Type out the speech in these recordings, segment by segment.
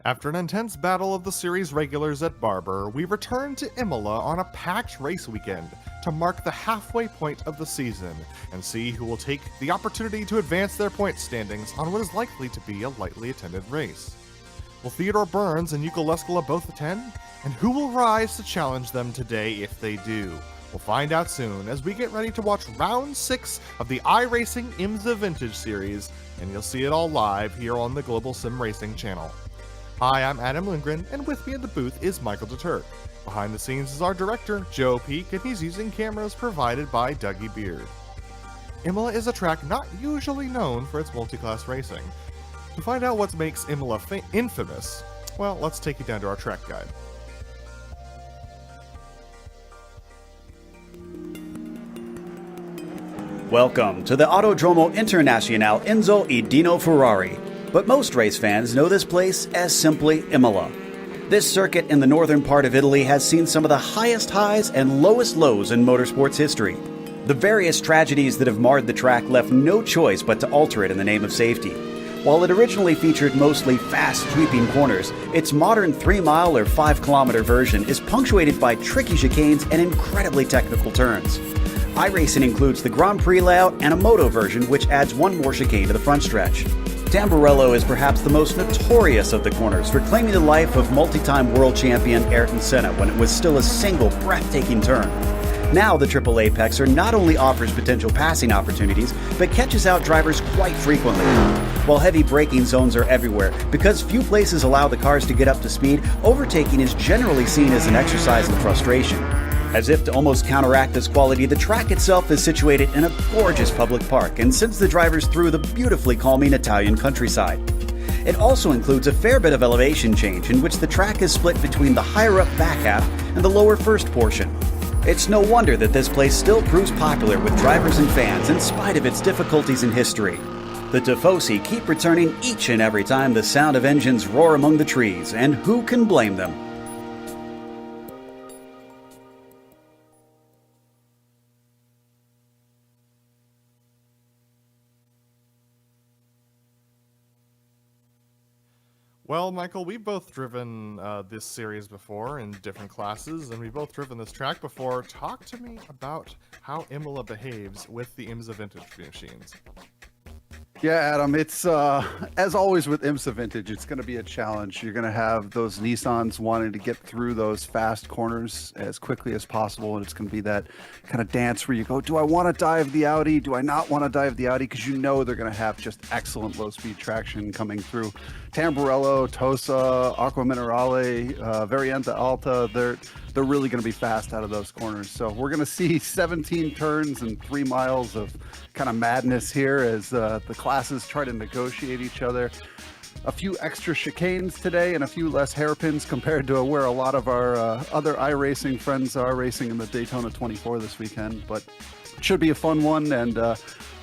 After an intense battle of the series regulars at Barber, we return to Imola on a packed race weekend to mark the halfway point of the season and see who will take the opportunity to advance their point standings on what is likely to be a lightly attended race. Will Theodore Burns and Yuka Leskala both attend? And who will rise to challenge them today if they do? We'll find out soon as we get ready to watch round 6 of the iRacing IMSA Vintage series, and you'll see it all live here on the Global SimRacing Channel. Hi, I'm Adam Lindgren, and with me in the booth is Michael DeTurk. Behind the scenes is our director, Joe Peak, and he's using cameras provided by Dougie Beard. Imola is a track not usually known for its multiclass racing. To find out what makes Imola infamous, well, let's take you down to our track guide. Welcome to the Autodromo Internazionale Enzo e Dino Ferrari, but most race fans know this place as simply Imola. This circuit in the northern part of Italy has seen some of the highest highs and lowest lows in motorsports history. The various tragedies that have marred the track left no choice but to alter it in the name of safety. While it originally featured mostly fast, sweeping corners, its modern 3-mile or 5-kilometer version is punctuated by tricky chicanes and incredibly technical turns. iRacing includes the Grand Prix layout and a moto version, which adds one more chicane to the front stretch. Tamburello is perhaps the most notorious of the corners for claiming the life of multi-time world champion Ayrton Senna when it was still a single breathtaking turn. Now the Triple Apexer not only offers potential passing opportunities, but catches out drivers quite frequently. While heavy braking zones are everywhere, because few places allow the cars to get up to speed, overtaking is generally seen as an exercise in frustration. As if to almost counteract this quality, the track itself is situated in a gorgeous public park and sends the drivers through the beautifully calming Italian countryside. It also includes a fair bit of elevation change in which the track is split between the higher up back half and the lower first portion. It's no wonder that this place still proves popular with drivers and fans in spite of its difficulties in history. The Tifosi keep returning each and every time the sound of engines roar among the trees, and who can blame them? Well, Michael, we've both driven this series before in different classes, and we've both driven this track before. Talk to me about how Imola behaves with the IMSA Vintage machines. Yeah, Adam, it's as always with IMSA Vintage, it's going to be a challenge. You're going to have those Nissans wanting to get through those fast corners as quickly as possible, and it's going to be that kind of dance where you go, do I want to dive the Audi? Do I not want to dive the Audi? Because you know they're going to have just excellent low-speed traction coming through. Tamburello, Tosa, Acqua Minerale, Variante Alta, they're really going to be fast out of those corners. So we're going to see 17 turns and 3 miles of kind of madness here as the classes try to negotiate each other. A few extra chicanes today and a few less hairpins compared to where a lot of our other iRacing friends are racing in the Daytona 24 this weekend. But it should be a fun one, and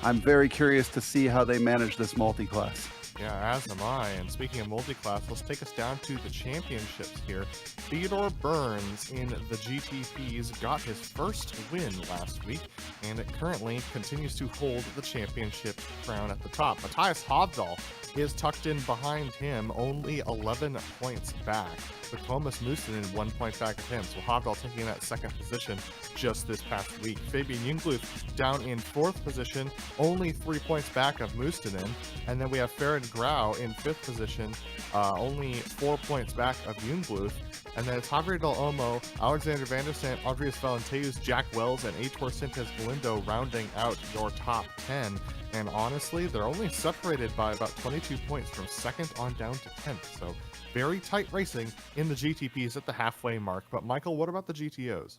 I'm very curious to see how they manage this multi-class. Yeah, as am I. And speaking of multi-class, let's take us down to the championships here. Theodore Burns in the GTPs got his first win last week, and it currently continues to hold the championship crown at the top. Matthias Hovdahl is tucked in behind him, only 11 points back, with Thomas Mustonen 1 point back of him. So Hovdahl taking that second position just this past week. Fabian Jungbluth down in fourth position, only 3 points back of Mustonen. And then we have Farron Grau in fifth position, only 4 points back of Jungbluth. And then it's Javier Del Olmo, Alexander Vanderstant, Andreas Valenteus, Jack Wells, and Heitor Sintes Galindo rounding out your top 10. And honestly, they're only separated by about 22 points from second on down to 10th. So very tight racing in the GTPs at the halfway mark. But Michael, what about the GTOs?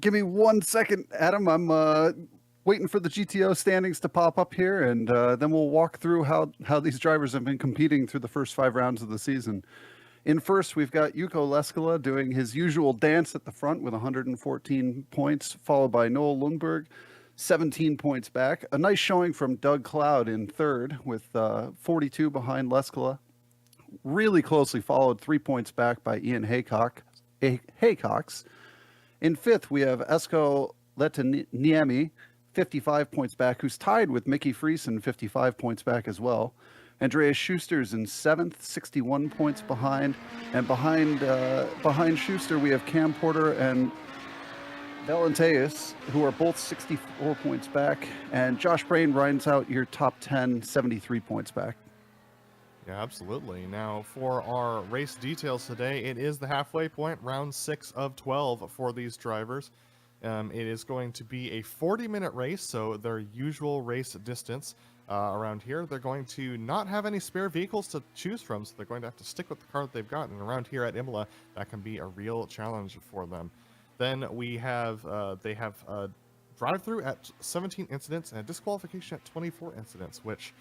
Give me 1 second, Adam. I'm waiting for the GTO standings to pop up here, and then we'll walk through how these drivers have been competing through the first 5 rounds of the season. In first, we've got Yuko Leskala doing his usual dance at the front with 114 points, followed by Noel Lundberg, 17 points back. A nice showing from Doug Cloud in third with 42 behind Leskala. Really closely followed, 3 points back by Ian Haycox. In fifth, we have Esko Letaniemi, 55 points back, who's tied with Mickey Friesen, 55 points back as well. Andreas Schuster's in seventh, 61 points behind. And behind Schuster, we have Cam Porter and Valenteus, who are both 64 points back. And Josh Brain rounds out your top 10, 73 points back. Yeah, absolutely. Now, for our race details today, it is the halfway point, round 6 of 12 for these drivers. It is going to be a 40-minute race, so their usual race distance around here. They're going to not have any spare vehicles to choose from, so they're going to have to stick with the car that they've got. And around here at Imola, that can be a real challenge for them. Then we have, they have a drive-through at 17 incidents and a disqualification at 24 incidents, which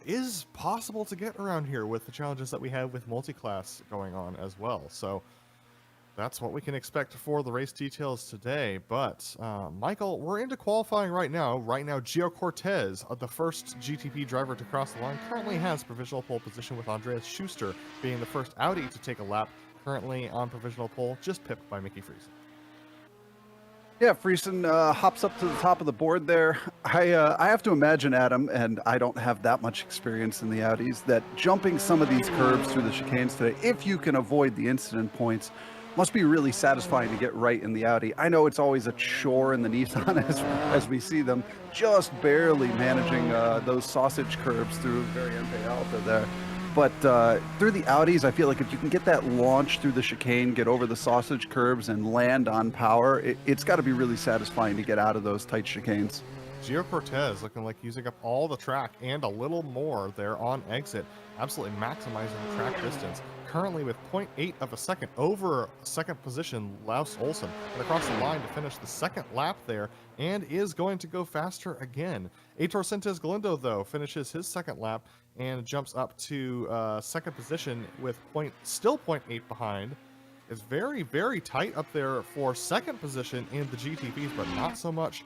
is possible to get around here with the challenges that we have with multi-class going on as well. So that's what we can expect for the race details today. But Michael, we're into qualifying right now. Gio Cortez, the first GTP driver to cross the line, currently has provisional pole position, with Andreas Schuster being the first Audi to take a lap, currently on provisional pole, just pipped by Mickey Friesen. Yeah, Friesen hops up to the top of the board there. I have to imagine, Adam, and I don't have that much experience in the Audis, that jumping some of these curves through the chicanes today, if you can avoid the incident points, must be really satisfying to get right in the Audi. I know it's always a chore in the Nissan as we see them just barely managing those sausage curves through Variante Alta there. But through the Audis, I feel like if you can get that launch through the chicane, get over the sausage curves and land on power, it's got to be really satisfying to get out of those tight chicanes. Gio Cortez looking like using up all the track and a little more there on exit, absolutely maximizing the track distance. Currently with 0.8 of a second over second position, Laus Olsen, and across the line to finish the second lap there, and is going to go faster again. Heitor Sintes Galindo, though, finishes his second lap and jumps up to second position with still 0.8 behind. It's very, very tight up there for second position in the GTPs, but not so much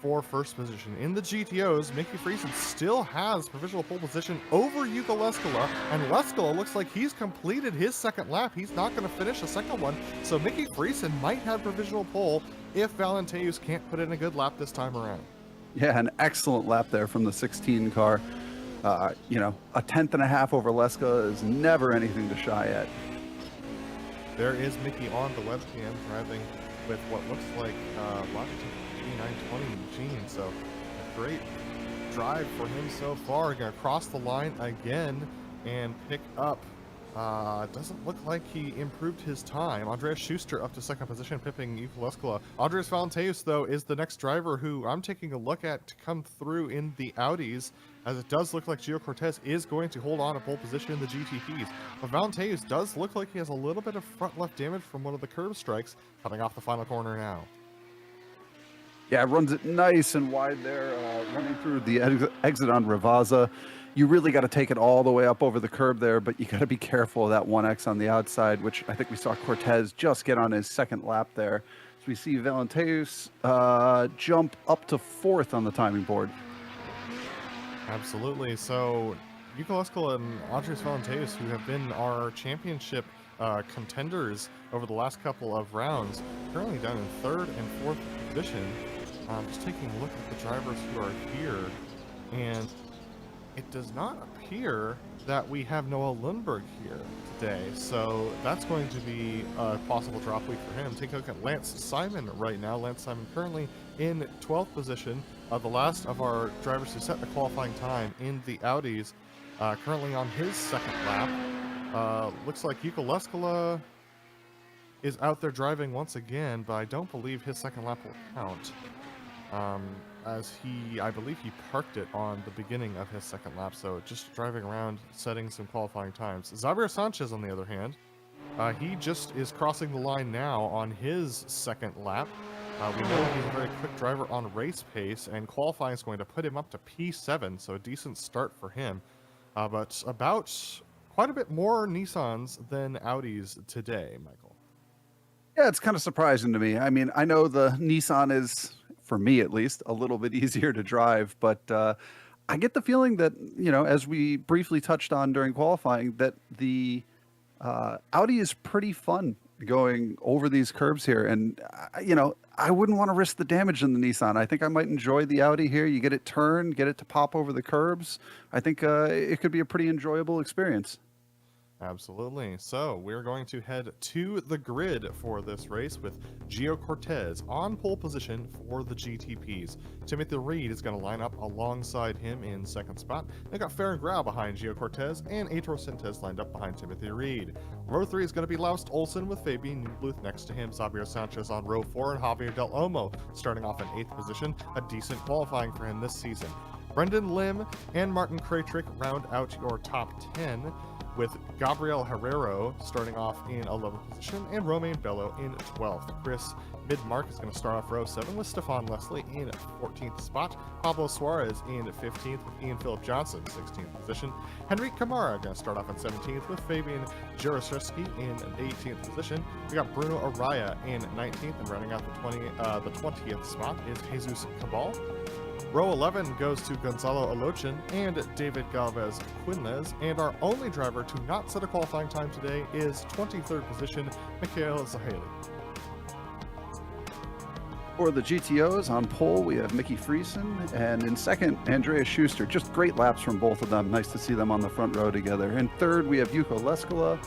for first position. In the GTOs, Mickey Friesen still has provisional pole position over Yuko Leskala, and Leskala looks like he's completed his second lap. He's not going to finish a second one, so Mickey Friesen might have provisional pole if Valenteus can't put in a good lap this time around. Yeah, an excellent lap there from the 16 car. You know, a tenth and a half over Leskala is never anything to shy at. There is Mickey on the webcam driving with what looks like Logitech G920 machine, so a great drive for him so far. Gonna cross the line again and pick up Doesn't look like he improved his time. Andreas Schuster up to second position, pipping Ukuleskula. Andres Valenteus, though, is the next driver who I'm taking a look at to come through in the Audis, as it does look like Gio Cortez is going to hold on to pole position in the GTPs. But Valenteus does look like he has a little bit of front left damage from one of the curb strikes, coming off the final corner now. Yeah, runs it nice and wide there, running through the exit on Ravaza. You really got to take it all the way up over the curb there, but you got to be careful of that 1X on the outside, which I think we saw Cortez just get on his second lap there. So we see Valenteus jump up to fourth on the timing board. Absolutely. So Ukuleskula and Andres Valenteus, who have been our championship contenders over the last couple of rounds, currently down in third and fourth position. Just taking a look at the drivers who are here, and it does not appear that we have Noah Lundberg here today, so that's going to be a possible drop week for him. Take a look at Lance Simon right now. Lance Simon currently in 12th position, the last of our drivers who set the qualifying time in the Audis, currently on his second lap. Looks like Ukuleskula is out there driving once again, but I don't believe his second lap will count. As I believe he parked it on the beginning of his second lap, so just driving around, setting some qualifying times. Xavier Sanchez, on the other hand, he just is crossing the line now on his second lap. We know he's a very quick driver on race pace, and qualifying is going to put him up to P7, so a decent start for him. But about quite a bit more Nissans than Audis today, Michael. Yeah, it's kind of surprising to me. I mean, I know the Nissan is, for me at least, a little bit easier to drive, but I get the feeling that, as we briefly touched on during qualifying, that the Audi is pretty fun going over these curbs here. And, I wouldn't want to risk the damage in the Nissan. I think I might enjoy the Audi here. You get it turned, get it to pop over the curbs. I think it could be a pretty enjoyable experience. Absolutely. So we're going to head to the grid for this race with Gio Cortez on pole position for the GTPs. Timothy Reed is going to line up alongside him in second spot. They got Farron Grau behind Gio Cortez, and Aitor Sintes lined up behind Timothy Reed. Row 3 is going to be Laust Olsen with Fabian Newbluth next to him, Xavier Sanchez on row 4, and Javier Del Olmo starting off in 8th position, a decent qualifying for him this season. Brendan Lim and Martin Kraytrick round out your top 10, with Gabriel Herrero starting off in 11th position and Romain Bello in 12th. Chris Midmark is going to start off row 7 with Stefan Leslie in 14th spot. Pablo Suarez in 15th with Ian Philip Johnson, 16th position. Henrik Kamara going to start off in 17th with Fabian Jaroszewski in 18th position. We got Bruno Araya in 19th, and running out the 20th spot is Jesus Cabal. Row 11 goes to Gonzalo Olochin and David Galvez Quinlez, and our only driver to not set a qualifying time today is 23rd position, Mikhail Zahali. For the GTOs on pole, we have Mickey Friesen, and in second, Andreas Schuster. Just great laps from both of them. Nice to see them on the front row together. In third, we have Yuko Leskala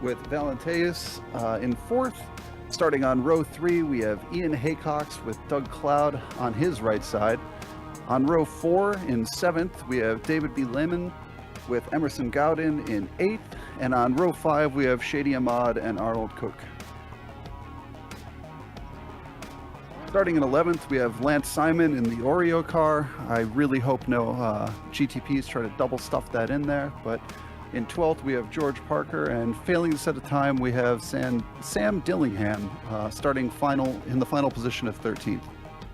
with Valenteus in fourth. Starting on row 3, we have Ian Haycox with Doug Cloud on his right side. On row 4, in 7th, we have David B. Lehman with Emerson Gowden in 8th. And on row 5, we have Shady Ahmad and Arnold Cook. Starting in 11th, we have Lance Simon in the Oreo car. I really hope no GTPs try to double stuff that in there. But in 12th, we have George Parker. And failing to set a time, we have Sam Dillingham starting in the final position of 13th.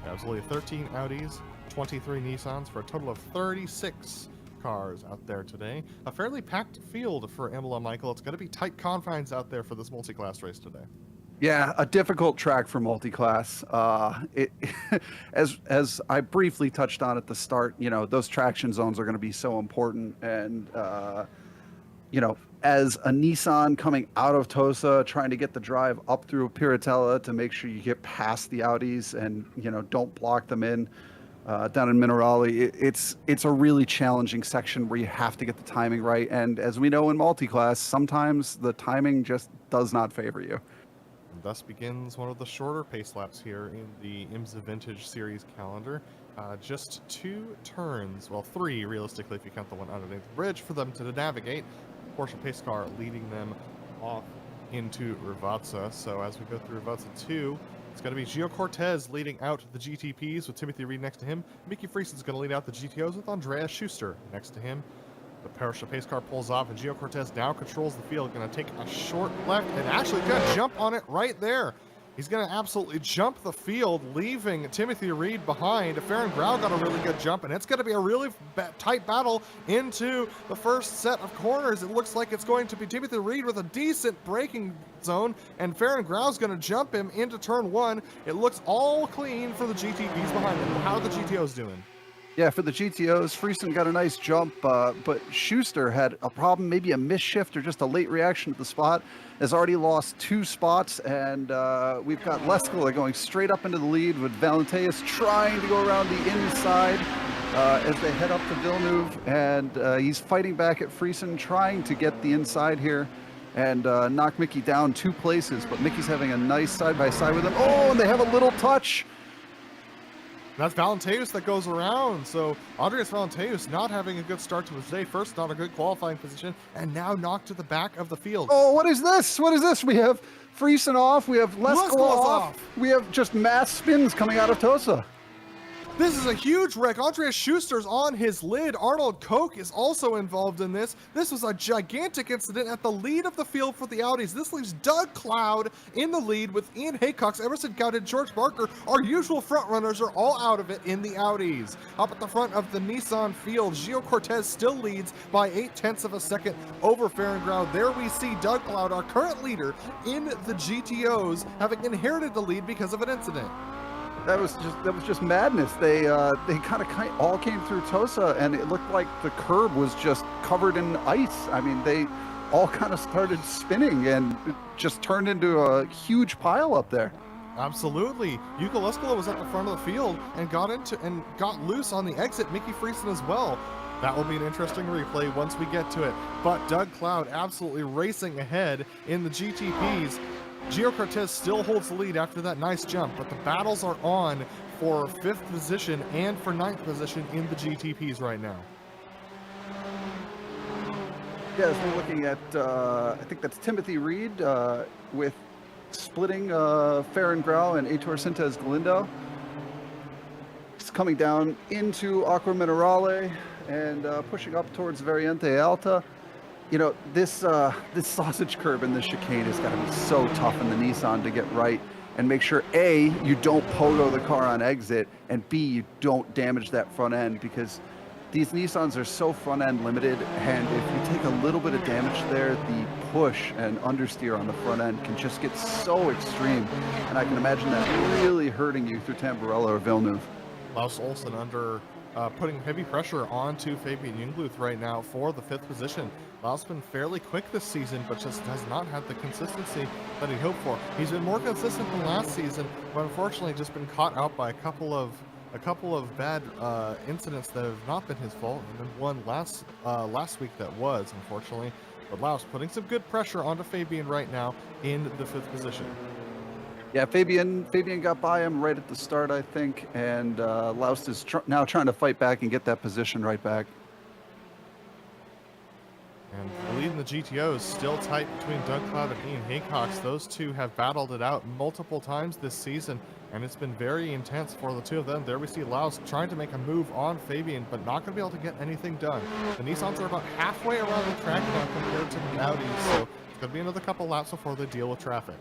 Absolutely. 13 Audis, 23 Nissans, for a total of 36 cars out there today. A fairly packed field for Imola, Michael. It's going to be tight confines out there for this multi-class race today. Yeah, a difficult track for multi-class. As I briefly touched on at the start, those traction zones are going to be so important. And, as a Nissan coming out of Tosa, trying to get the drive up through Piratella to make sure you get past the Audis and, don't block them in. Down in Minerali, it's a really challenging section where you have to get the timing right. And as we know in multi-class, sometimes the timing just does not favor you. And thus begins one of the shorter pace laps here in the IMSA Vintage Series calendar. Just 2 turns, well 3 realistically if you count the one underneath the bridge, for them to navigate. Porsche pace car leading them off into Rivazza. So as we go through Rivazza 2, it's going to be Gio Cortez leading out the GTPs with Timothy Reed next to him. Mickey Friesen's going to lead out the GTOs with Andreas Schuster next to him. The Porsche pace car pulls off, and Gio Cortez now controls the field. Going to take a short left and actually going to jump on it right there. He's going to absolutely jump the field, leaving Timothy Reed behind. Farron Grau got a really good jump, and it's going to be a really tight battle into the first set of corners. It looks like it's going to be Timothy Reed with a decent braking zone, and Farron Grau's going to jump him into turn 1. It looks all clean for the GTPs behind him. How are the GTOs doing? Yeah, for the GTOs, Friesen got a nice jump, but Schuster had a problem, maybe a misshift or just a late reaction at the spot. Has already lost 2 spots, and we've got Leskola going straight up into the lead with Valenteus trying to go around the inside as they head up to Villeneuve, and he's fighting back at Friesen, trying to get the inside here and knock Mickey down 2 places, but Mickey's having a nice side-by-side with him. Oh, and they have a little touch. That's Valenteus that goes around. So Andreas Valenteus not having a good start to his day. First, not a good qualifying position, and now knocked to the back of the field. Oh, what is this? What is this? We have Friesen off. We have Leskola off. We have just mass spins coming out of Tosa. This is a huge wreck. Andreas Schuster's on his lid. Arnold Koch is also involved in this. This was a gigantic incident at the lead of the field for the Audis. This leaves Doug Cloud in the lead with Ian Haycox, Emerson Gowden, George Barker. Our usual front runners are all out of it in the Audis. Up at the front of the Nissan field, Gio Cortez still leads by 0.8 of a second over Farron Grau. There we see Doug Cloud, our current leader in the GTOs, having inherited the lead because of an incident. That was just madness. They kind of all came through Tosa, and it looked like the curb was just covered in ice. I mean, they all kind of started spinning, and it just turned into a huge pile up there. Absolutely. Yuka Leskola was at the front of the field and got loose on the exit. Mickey Friesen as well. That will be an interesting replay once we get to it. But Doug Cloud absolutely racing ahead in the GTPs. Gio Cortez still holds the lead after that nice jump, but the battles are on for 5th position and for 9th position in the GTPs right now. Yeah, as we're looking at, I think that's Timothy Reed with splitting Farron Grau and Heitor Sintes Galindo. It's coming down into Aqua Minerale and pushing up towards Variante Alta. You know, this sausage curb in this chicane has got to be so tough in the Nissan to get right and make sure, A, you don't pogo the car on exit, and B, you don't damage that front end, because these Nissans are so front end limited, and if you take a little bit of damage there, the push and understeer on the front end can just get so extreme, and I can imagine that really hurting you through Tamburello or Villeneuve. Klaus Olsen under putting heavy pressure onto Fabian Jungluth right now for the 5th position. Klaus has been fairly quick this season, but just has not had the consistency that he hoped for. He's been more consistent than last season, but unfortunately just been caught out by a couple of bad incidents that have not been his fault, and then one last week that was, unfortunately. But Laus putting some good pressure onto Fabian right now in the 5th position. Yeah, Fabian got by him right at the start, I think, and Laust is now trying to fight back and get that position right back. And the lead in the GTO is still tight between Doug Cloud and Ian Haycox. Those two have battled it out multiple times this season, and it's been very intense for the two of them. There we see Laus trying to make a move on Fabian, but not going to be able to get anything done. The Nissans are about halfway around the track now compared to the Audis, so it's going to be another couple laps before they deal with traffic.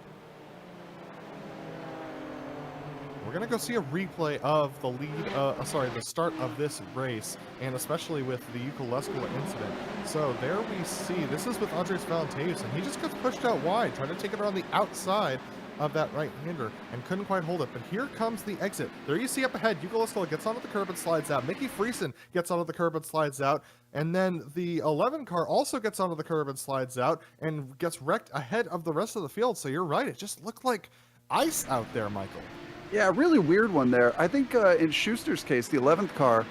We're going to go see a replay of the start of this race, and especially with the Yuka Leskola incident. So there we see, this is with Andres Valenteus, and he just gets pushed out wide, trying to take it around the outside of that right-hander, and couldn't quite hold it. But here comes the exit. There you see up ahead, Yuka Leskola gets onto the curb and slides out. Mickey Friesen gets onto the curb and slides out. And then the 11 car also gets onto the curb and slides out, and gets wrecked ahead of the rest of the field. So you're right, it just looked like ice out there, Michael. Yeah, really weird one there. I think in Schuster's case, the 11th car,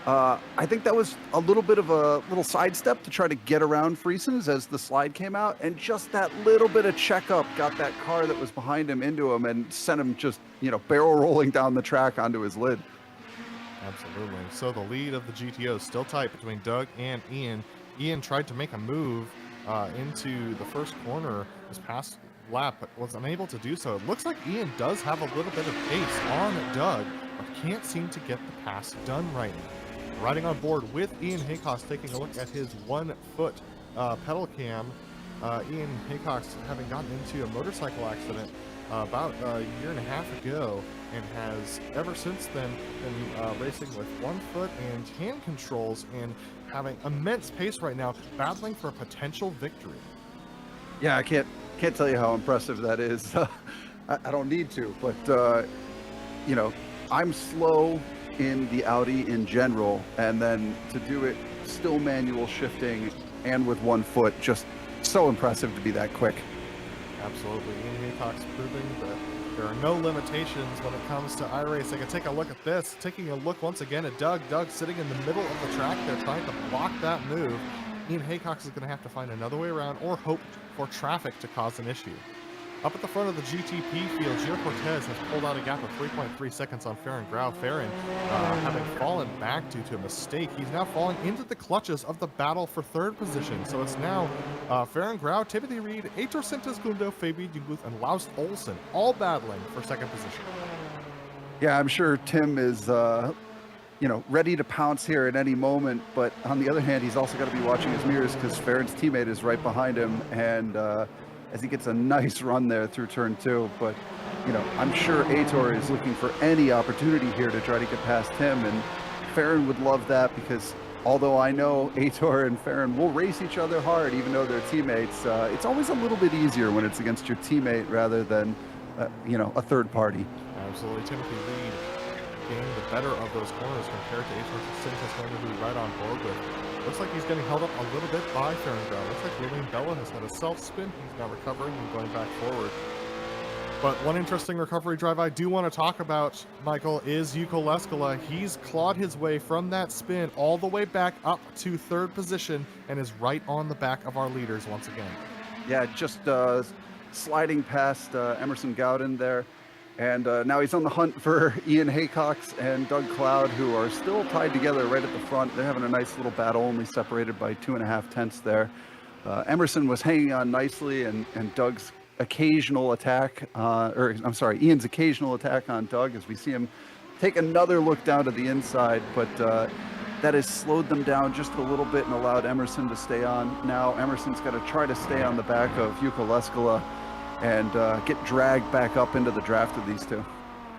I think that was a little bit of a little sidestep to try to get around Friesen's as the slide came out, and just that little bit of checkup got that car that was behind him into him and sent him just, barrel rolling down the track onto his lid. Absolutely. So the lead of the GTO is still tight between Doug and Ian. Ian tried to make a move into the first corner this past lap, but was unable to do so. It looks like Ian does have a little bit of pace on Doug, but can't seem to get the pass done right now. Riding on board with Ian Haycox, taking a look at his 1 foot pedal cam. Ian Haycox having gotten into a motorcycle accident about a year and a half ago, and has ever since then been racing with 1 foot and hand controls, and having immense pace right now, battling for a potential victory. Yeah, I can't tell you how impressive that is. I don't need to, but you know, I'm slow in the Audi in general, and then to do it still manual shifting and with 1 foot, just so impressive to be that quick. Absolutely. Ian Haycox proving that there are no limitations when it comes to iRacing. And take a look at this. Taking a look once again at Doug. Doug sitting in the middle of the track there, trying to block that move. Ian Haycox is going to have to find another way around or hope for traffic to cause an issue. Up at the front of the GTP field, Gio Cortez has pulled out a gap of 3.3 seconds on Farron Grau. Farron, having fallen back due to a mistake, he's now falling into the clutches of the battle for 3rd position. So it's now Farron Grau, Timothy Reed, Heitor Sintesgundo, Fabi Duguth, and Laust Olsen all battling for 2nd position. Yeah, I'm sure Tim is, you know, ready to pounce here at any moment. But on the other hand, he's also got to be watching his mirrors because Farron's teammate is right behind him, and as he gets a nice run there through turn 2. But, you know, I'm sure Heitor is looking for any opportunity here to try to get past him, and Farron would love that, because although I know Heitor and Farron will race each other hard, even though they're teammates, it's always a little bit easier when it's against your teammate rather than, you know, a third party. Absolutely. Timothy Reed getting the better of those corners compared to Heitor Sintesgundo, who right on board with. Looks like he's getting held up a little bit by Farron Grau. Looks like William Bella has had a self-spin. He's now recovering and going back forward. But one interesting recovery drive I do want to talk about, Michael, is Yuko Leskola. He's clawed his way from that spin all the way back up to 3rd position and is right on the back of our leaders once again. Yeah, just sliding past Emerson Gowden there. And now he's on the hunt for Ian Haycox and Doug Cloud, who are still tied together right at the front. They're having a nice little battle, only separated by 2.5 tenths there. Emerson was hanging on nicely, and Doug's occasional attack, Ian's occasional attack on Doug, as we see him take another look down to the inside, but that has slowed them down just a little bit and allowed Emerson to stay on. Now Emerson's got to try to stay on the back of Yuko Leskola and get dragged back up into the draft of these two.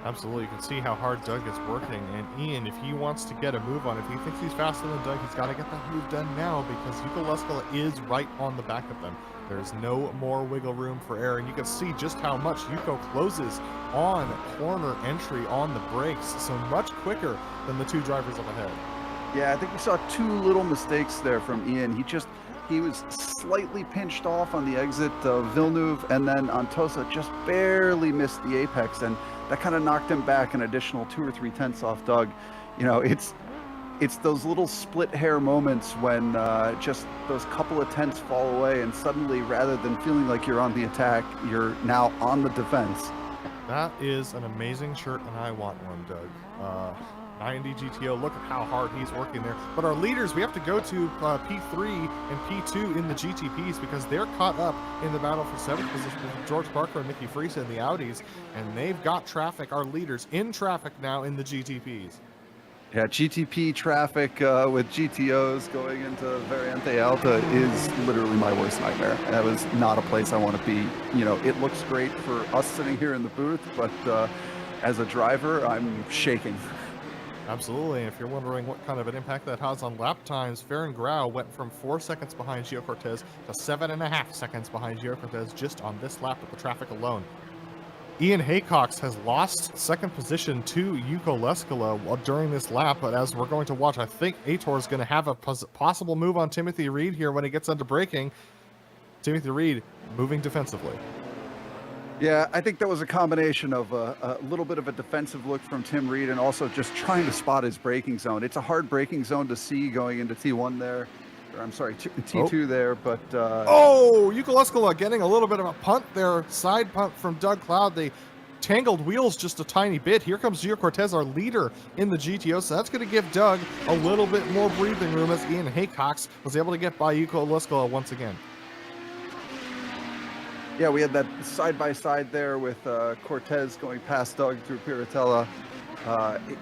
Absolutely. You can see how hard Doug is working. And Ian, if he wants to get a move on, if he thinks he's faster than Doug, he's got to get that move done now, because Yuko Leskola is right on the back of them. There's no more wiggle room for error. And you can see just how much Yuko closes on corner entry on the brakes, so much quicker than the 2 drivers up ahead. Yeah, I think we saw 2 little mistakes there from Ian. He was slightly pinched off on the exit of Villeneuve, and then Antosa just barely missed the apex, and that kind of knocked him back an additional 2 or 3 tenths off Doug. You know, it's those little split hair moments when just those couple of tenths fall away, and suddenly, rather than feeling like you're on the attack, you're now on the defense. That is an amazing shirt, and I want one, Doug. 90 GTO, look at how hard he's working there. But our leaders, we have to go to P3 and P2 in the GTPs, because they're caught up in the battle for 7th position with George Parker and Mickey Friese in the Audis, and they've got traffic, our leaders, in traffic now in the GTPs. Yeah, GTP traffic with GTOs going into Variante Alta is literally my worst nightmare. That was not a place I want to be. You know, it looks great for us sitting here in the booth, but as a driver, I'm shaking. Absolutely. And if you're wondering what kind of an impact that has on lap times, Farron Grau went from 4 seconds behind Gio Cortez to 7.5 seconds behind Gio Cortez just on this lap of the traffic alone. Ian Haycox has lost 2nd position to Yuko Leskola during this lap, but as we're going to watch, I think Heitor is going to have a possible move on Timothy Reed here when he gets into braking. Timothy Reed moving defensively. Yeah, I think that was a combination of a little bit of a defensive look from Tim Reed and also just trying to spot his braking zone. It's a hard braking zone to see going into T1 there. Or I'm sorry, T2 there, but... Yuko Leskola getting a little bit of a punt there, side punt from Doug Cloud. They tangled wheels just a tiny bit. Here comes Gio Cortez, our leader in the GTO, so that's going to give Doug a little bit more breathing room as Ian Haycox was able to get by Yuko Leskola once again. Yeah, we had that side-by-side there with Cortez going past Doug through Piratella.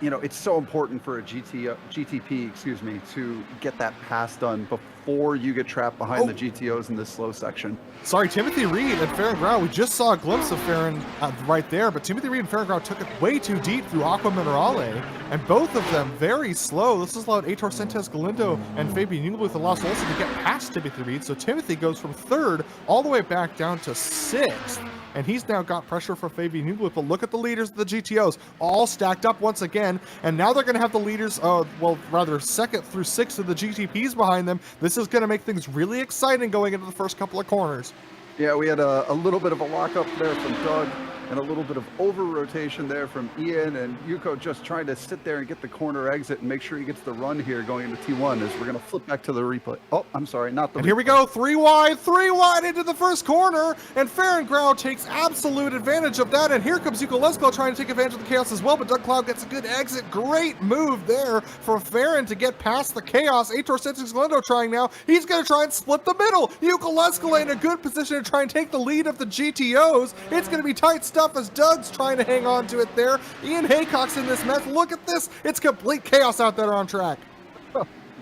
You know, it's so important for a GTP, excuse me, to get that pass done before you get trapped behind the GTOs in this slow section. Sorry, Timothy Reed and Farron Grau, we just saw a glimpse of Farron right there, but Timothy Reed and Farron Grau took it way too deep through Aqua Minerale, and both of them very slow. This has allowed Aitor Sentes Galindo and Fabian Newbluth and Lost Olsen to get past Timothy Reed, so Timothy goes from 3rd all the way back down to 6th. And he's now got pressure for Fabian Newbluth, but look at the leaders of the GTOs, all stacked up once again, and now they're going to have the leaders, well, rather 2nd through 6th of the GTPs behind them. This is going to make things really exciting going into the first couple of corners. Yeah, we had a little bit of a lockup there from Doug and a little bit of over-rotation there from Ian, and Yuko just trying to sit there and get the corner exit and make sure he gets the run here going into T1 as we're going to flip back to the replay. Oh, I'm sorry, not the And here we go, 3 wide into the first corner, and Farron Grau takes absolute advantage of that, and here comes Yuko Lesko trying to take advantage of the chaos as well, but Doug Cloud gets a good exit. Great move there for Farron to get past the chaos. Aitor Sentes Galindo trying now. He's going to try and split the middle. Yuko Lesko in a good position to try and take the lead of the GTOs. It's going to be tight stuff as Doug's trying to hang on to it there. Ian Haycock's in this mess. Look at this. It's complete chaos out there on track.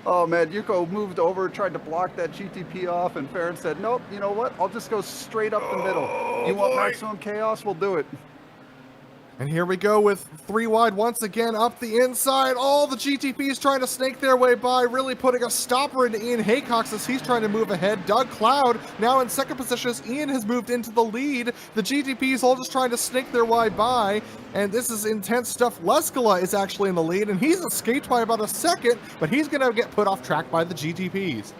Oh man, Yuko moved over, tried to block that GTP off, and Farron said, nope, you know what? I'll just go straight up the middle. You want maximum chaos? We'll do it. And here we go with 3 wide once again up the inside. All the GTPs trying to snake their way by, really putting a stopper into Ian Haycox as he's trying to move ahead. Doug Cloud now in 2nd position as Ian has moved into the lead. The GTPs all just trying to snake their way by, and this is intense stuff. Leskala is actually in the lead, and he's escaped by about a second, but he's going to get put off track by the GTPs.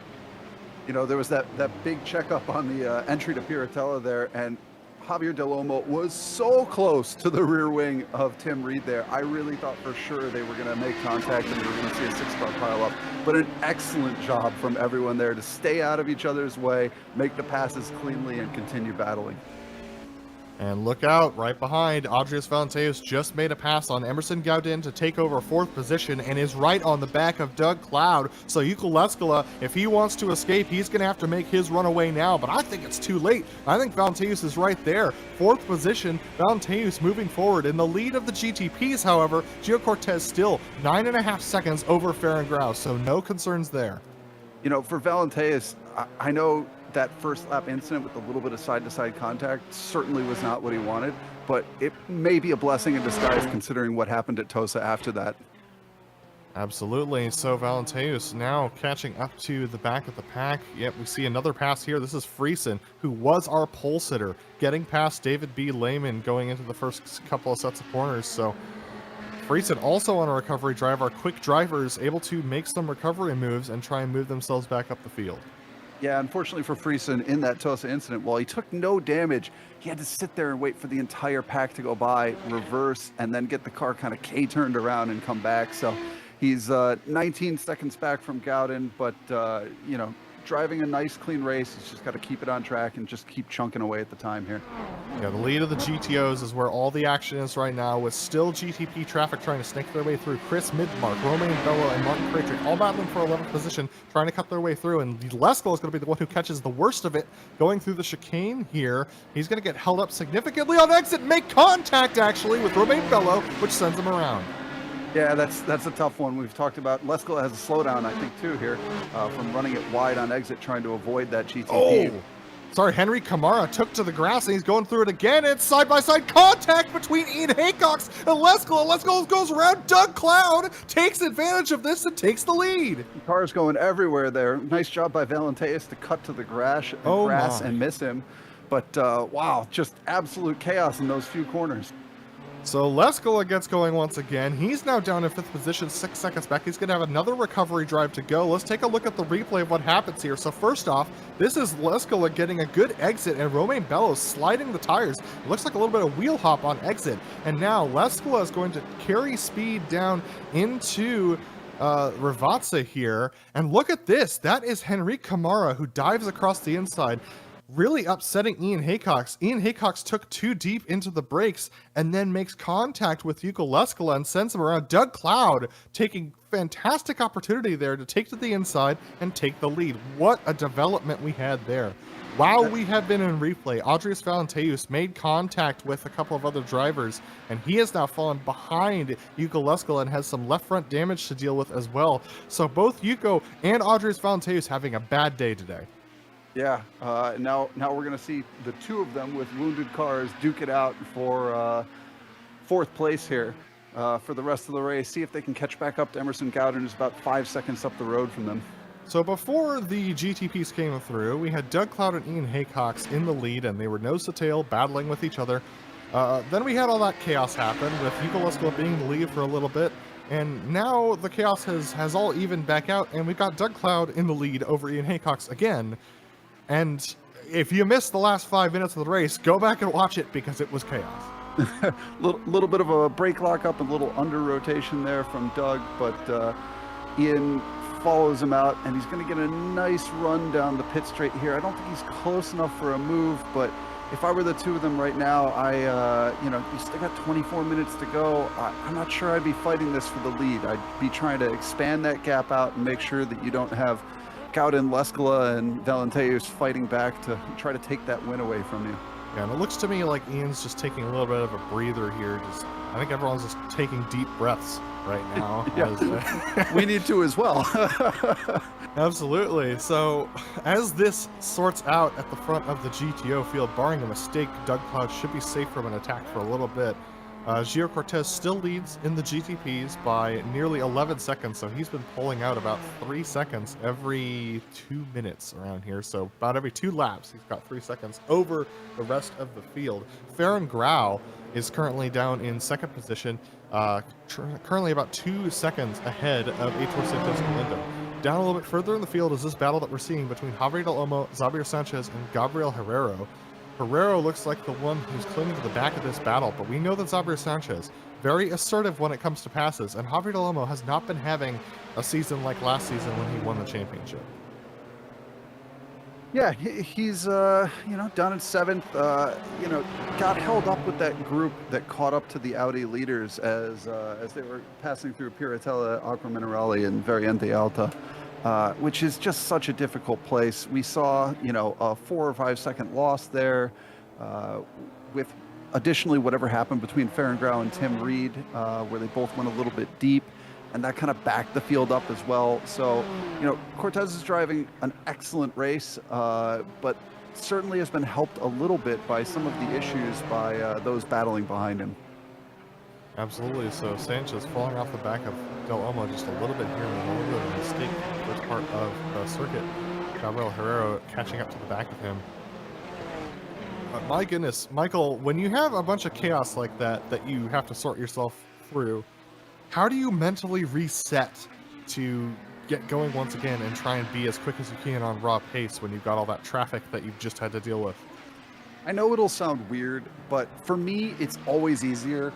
You know, there was that big checkup on the entry to Piratella there, and Javier Del Olmo was so close to the rear wing of Tim Reed there. I really thought for sure they were going to make contact and we were going to see a 6-car pile up. But an excellent job from everyone there to stay out of each other's way, make the passes cleanly, and continue battling. And look out, right behind, Adrius Valenteus just made a pass on Emerson Gaudin to take over 4th position and is right on the back of Doug Cloud. So Yuko Leskala, if he wants to escape, he's going to have to make his run away now, but I think it's too late. I think Valenteus is right there. 4th position, Valenteus moving forward. In the lead of the GTPs, however, Gio Cortez still 9.5 seconds over Farron Grau, so no concerns there. You know, for Valenteus, I know that first lap incident with a little bit of side-to-side contact certainly was not what he wanted, but it may be a blessing in disguise considering what happened at Tosa after that. Absolutely. So Valenteus now catching up to the back of the pack. Yep, we see another pass here. This is Friesen, who was our pole sitter, getting past David B. Lehman going into the first couple of sets of corners. So Friesen also on a recovery drive. Our quick drivers able to make some recovery moves and try and move themselves back up the field. Yeah, unfortunately for Friesen, in that Tosa incident, while he took no damage, he had to sit there and wait for the entire pack to go by, reverse, and then get the car kind of K-turned around and come back. So he's 19 seconds back from Gaudin, but, you know, driving a nice, clean race. He's just got to keep it on track and just keep chunking away at the time here. Yeah, the lead of the GTOs is where all the action is right now, with still GTP traffic trying to snake their way through. Chris Midmark, Romain Bello, and Martin Krajcik all battling for 11th position, trying to cut their way through, and Lesko is going to be the one who catches the worst of it going through the chicane here. He's going to get held up significantly on exit, make contact actually with Romain Bello, which sends him around. Yeah, that's a tough one. We've talked about Lesko has a slowdown, I think, too, here, from running it wide on exit, trying to avoid that GTP. Oh. Sorry, Henry Kamara took to the grass and he's going through it again. It's side-by-side contact between Ian Haycox and Lesko. Lesko goes around. Doug Cloud takes advantage of this and takes the lead. The car's going everywhere there. Nice job by Valenteus to cut to the grass and miss him. But, wow, just absolute chaos in those few corners. So Leskola gets going once again. He's now down in 5th position, 6 seconds back. He's going to have another recovery drive to go. Let's take a look at the replay of what happens here. So first off, this is Leskola getting a good exit and Romain Bello sliding the tires. It looks like a little bit of wheel hop on exit. And now Leskola is going to carry speed down into Rivazza here. And look at this. That is Henrique Kamara, who dives across the inside, really upsetting Ian Haycox. Ian Haycox took too deep into the brakes and then makes contact with Yuko Leskola and sends him around. Doug Cloud taking fantastic opportunity there to take to the inside and take the lead. What a development we had there. While we have been in replay, Andres Valenteus made contact with a couple of other drivers, and he has now fallen behind Yuko Leskola and has some left front damage to deal with as well. So both Yuko and Andres Valenteus having a bad day today. Yeah, now we're going to see the two of them with wounded cars duke it out for fourth place here for the rest of the race. See if they can catch back up to Emerson Gowden, who's about 5 seconds up the road from them. So before the GTPs came through, we had Doug Cloud and Ian Haycox in the lead, and they were nose to tail battling with each other. Then we had all that chaos happen with Yuko Leskola being the lead for a little bit, and now the chaos has all evened back out, and we've got Doug Cloud in the lead over Ian Haycox again. And if you missed the last 5 minutes of the race, go back and watch it because it was chaos. little bit of a brake lock up, a little under rotation there from Doug, but Ian follows him out, and he's going to get a nice run down the pit straight here. I don't think he's close enough for a move, but if I were the two of them right now, you still got 24 minutes to go. I'm not sure I'd be fighting this for the lead. I'd be trying to expand that gap out and make sure that you don't have Gowden, Leskola, and Valenteus fighting back to try to take that win away from you. Yeah, and it looks to me like Ian's just taking a little bit of a breather here. I think everyone's just taking deep breaths right now. Yeah. We need to as well. Absolutely. So as this sorts out at the front of the GTO field, barring a mistake, Doug Cloud should be safe from an attack for a little bit. Gio Cortez still leads in the GTPs by nearly 11 seconds, so he's been pulling out about 3 seconds every 2 minutes around here. So about every 2 laps, he's got 3 seconds over the rest of the field. Farron Grau is currently down in second position, currently about 2 seconds ahead of Heitor Santos Galindo. Down a little bit further in the field is this battle that we're seeing between Javier Del Olmo, Xavier Sanchez, and Gabriel Herrero. Herrero looks like the one who's clinging to the back of this battle, but we know that Xavier Sanchez, very assertive when it comes to passes, and Javier Del Olmo has not been having a season like last season when he won the championship. Yeah, he's down in 7th. Got held up with that group that caught up to the Audi leaders as they were passing through Piratella, Acqua Minerale, and Variante Alta, which is just such a difficult place. We saw a 4 or 5 second loss there, with additionally whatever happened between Farron Grau and Tim Reed, where they both went a little bit deep. And that kind of backed the field up as well. So, Cortez is driving an excellent race, but certainly has been helped a little bit by some of the issues by those battling behind him. Absolutely. So Sanchez falling off the back of Del Olmo just a little bit here, and a little bit of a mistake in the first part of the circuit. Gabriel Herrero catching up to the back of him. But my goodness, Michael, when you have a bunch of chaos like that you have to sort yourself through, how do you mentally reset to get going once again and try and be as quick as you can on raw pace when you've got all that traffic that you've just had to deal with? I know it'll sound weird, but for me, it's always easier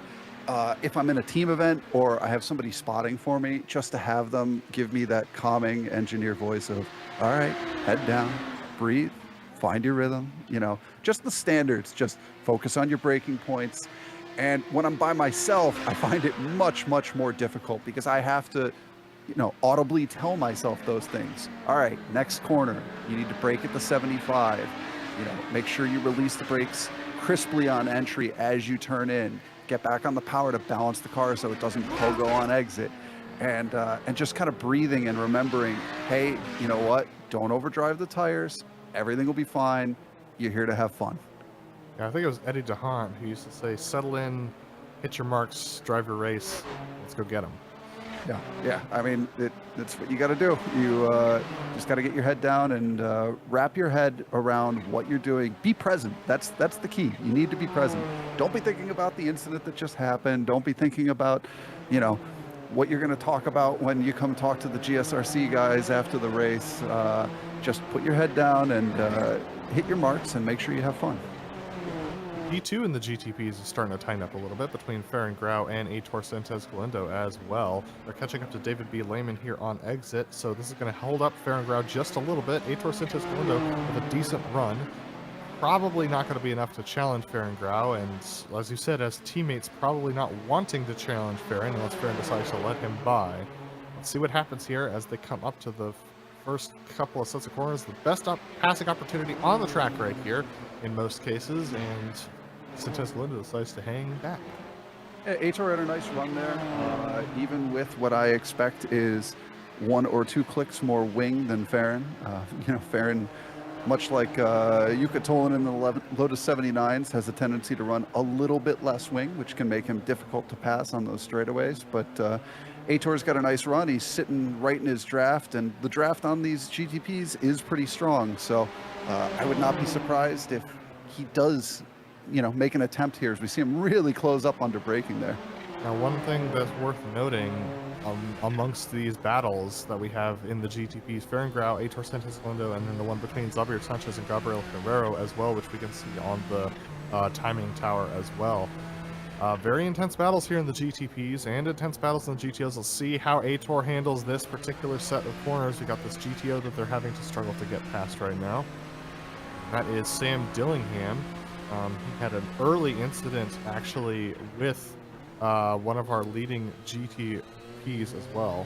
if I'm in a team event or I have somebody spotting for me, just to have them give me that calming engineer voice of, all right, head down, breathe, find your rhythm, just the standards, just focus on your braking points. And when I'm by myself, I find it much, much more difficult because I have to, audibly tell myself those things. All right, next corner, you need to brake at the 75. Make sure you release the brakes crisply on entry as you turn in. Get back on the power to balance the car so it doesn't pogo on exit. And just kind of breathing and remembering, hey, you know what? Don't overdrive the tires. Everything will be fine. You're here to have fun. Yeah, I think it was Eddie DeHaan who used to say, settle in, hit your marks, drive your race, let's go get them. Yeah. I mean, that's what you got to do. You just got to get your head down and wrap your head around what you're doing. Be present. That's the key. You need to be present. Don't be thinking about the incident that just happened. Don't be thinking about, what you're going to talk about when you come talk to the GSRC guys after the race. Just put your head down and hit your marks and make sure you have fun. P2 in the GTPs is starting to tighten up a little bit between Farron Grau and Heitor Santos Galindo as well. They're catching up to David B. Lehman here on exit, so this is going to hold up Farron Grau just a little bit. Heitor Santos Galindo with a decent run. Probably not going to be enough to challenge Farron Grau, and as you said, as teammates probably not wanting to challenge Farron unless Farron decides to let him by. Let's see what happens here as they come up to the first couple of sets of corners. The best passing opportunity on the track right here in most cases, and Sintes Galindo decides to hang back. Yeah, Aitor had a nice run there, even with what I expect is 1 or 2 clicks more wing than Farron. Farron, much like Jukka Tollinen in the Lotus 79s, has a tendency to run a little bit less wing, which can make him difficult to pass on those straightaways. But Aitor's got a nice run. He's sitting right in his draft, and the draft on these GTPs is pretty strong. So I would not be surprised if he does, make an attempt here as we see him really close up under braking there. Now, one thing that's worth noting amongst these battles that we have in the GTPs, Farron Grau, Aitor Sintes Galindo, and then the one between Xavier Sanchez and Gabriel Ferrero as well, which we can see on the timing tower as well. Very intense battles here in the GTPs and intense battles in the GTOs. Let's see how Aitor handles this particular set of corners. We got this GTO that they're having to struggle to get past right now. That is Sam Dillingham. He had an early incident actually with one of our leading GTPs as well.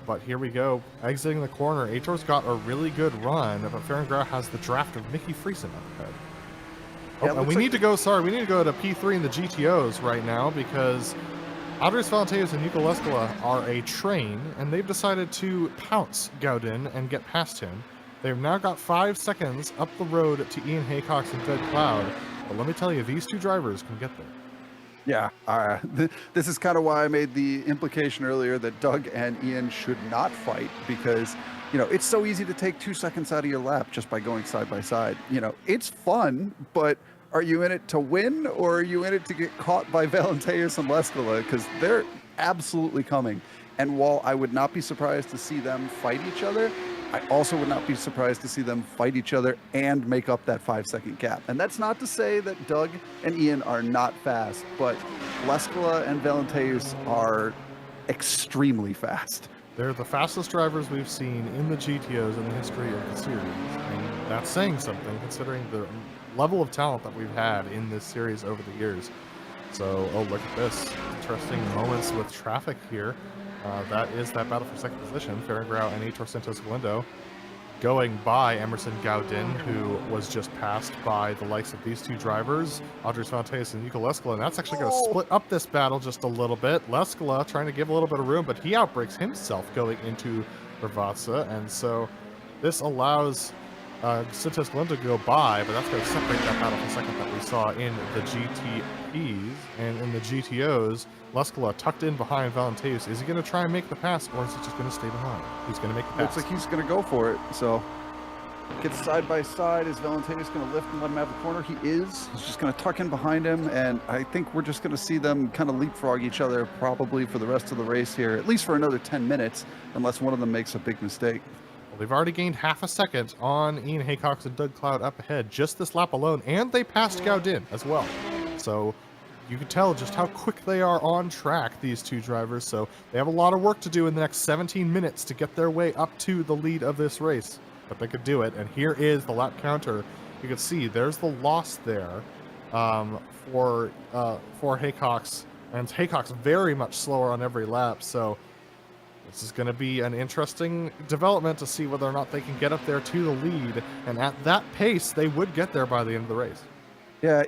But here we go, exiting the corner. Aitor's got a really good run, but Farron Grau has the draft of Mickey Friesen up ahead. And we need to go to P3 in the GTOs right now because Andres Valenteus and Nico Leskala are a train, and they've decided to pounce Gaudin and get past him. They've now got 5 seconds up the road to Ian Haycox and Dead Cloud, but let me tell you, these two drivers can get there. Yeah, this is kind of why I made the implication earlier that Doug and Ian should not fight, because, it's so easy to take 2 seconds out of your lap just by going side by side. It's fun, but are you in it to win, or are you in it to get caught by Valenteus and Leskala? Because they're absolutely coming. And while I would not be surprised to see them fight each other, I also would not be surprised to see them fight each other and make up that 5-second gap. And that's not to say that Doug and Ian are not fast, but Leskala and Valenteus are extremely fast. They're the fastest drivers we've seen in the GTOs in the history of the series. And that's saying something, considering the level of talent that we've had in this series over the years. So, look at this. Interesting moments with traffic here. That is that battle for second position. Farron Grau and Aitor Sintes Galindo going by Emerson Gaudin, who was just passed by the likes of these two drivers, Andres Valenteus and Nico Leskala, and that's actually going to split up this battle just a little bit. Leskala trying to give a little bit of room, but he outbreaks himself going into Rivazza, and so this allows Sintes Galindo to go by, but that's going to separate that battle for second that we saw in the GTPs. And in the GTOs, Leskala tucked in behind Valenteus. Is he going to try and make the pass, or is he just going to stay behind? He's going to make the pass. Looks like he's going to go for it. So gets side by side. Is Valenteus going to lift and let him have the corner? He is. He's just going to tuck in behind him, and I think we're just going to see them kind of leapfrog each other probably for the rest of the race here, at least for another 10 minutes, unless one of them makes a big mistake. Well, they've already gained half a second on Ian Haycox and Doug Cloud up ahead just this lap alone, and they passed Gaudin as well. So you can tell just how quick they are on track, these two drivers. So they have a lot of work to do in the next 17 minutes to get their way up to the lead of this race. But they could do it, and here is the lap counter. You can see there's the loss there for Haycox, and Haycox very much slower on every lap. So this is going to be an interesting development to see whether or not they can get up there to the lead. And at that pace, they would get there by the end of the race. Yeah,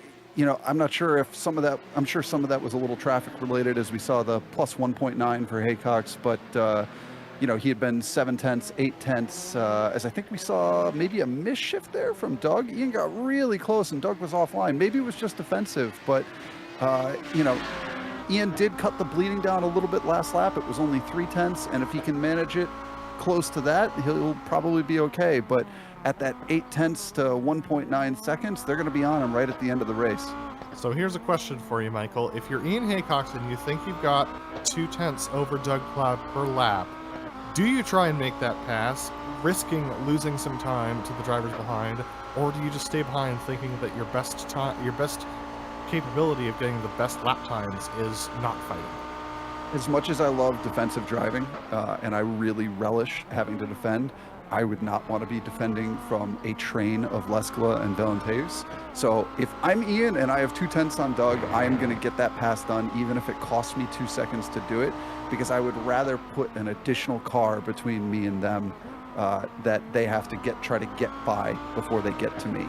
I'm not sure if some of that, I'm sure some of that was a little traffic related, as we saw the plus 1.9 for Haycox, but, he had been 7/10, 8/10, as I think we saw maybe a misshift there from Doug. Ian got really close and Doug was offline. Maybe it was just defensive, but, Ian did cut the bleeding down a little bit last lap. It was only 3/10, and if he can manage it close to that, he'll probably be okay. But at that 8/10 to 1.9 seconds, they're going to be on him right at the end of the race. So here's a question for you, Michael. If you're Ian Haycox and you think you've got 2/10 over Doug Cloud per lap, do you try and make that pass, risking losing some time to the drivers behind, or do you just stay behind thinking that your best capability of getting the best lap times is not fighting? As much as I love defensive driving, and I really relish having to defend, I would not want to be defending from a train of Leskala and Valenteus. So if I'm Ian and I have 2/10 on Doug, I am going to get that pass done, even if it costs me 2 seconds to do it, because I would rather put an additional car between me and them that they have to try to get by before they get to me.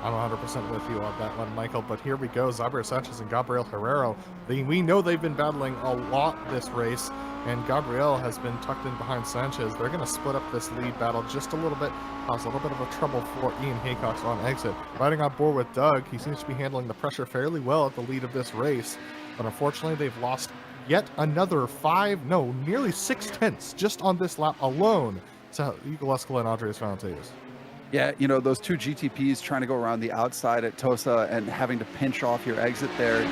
I'm 100% with you on that one, Michael, but here we go. Gabriel Sanchez and Gabriel Herrero. We know they've been battling a lot this race, and Gabriel has been tucked in behind Sanchez. They're going to split up this lead battle just a little bit, cause a little bit of a trouble for Ian Haycox on exit. Riding on board with Doug, he seems to be handling the pressure fairly well at the lead of this race, but unfortunately they've lost yet another nearly 6 tenths just on this lap alone to Eagle Escala and Andres Valenteus. Yeah, you know, those two GTPs trying to go around the outside at Tosa and having to pinch off your exit there,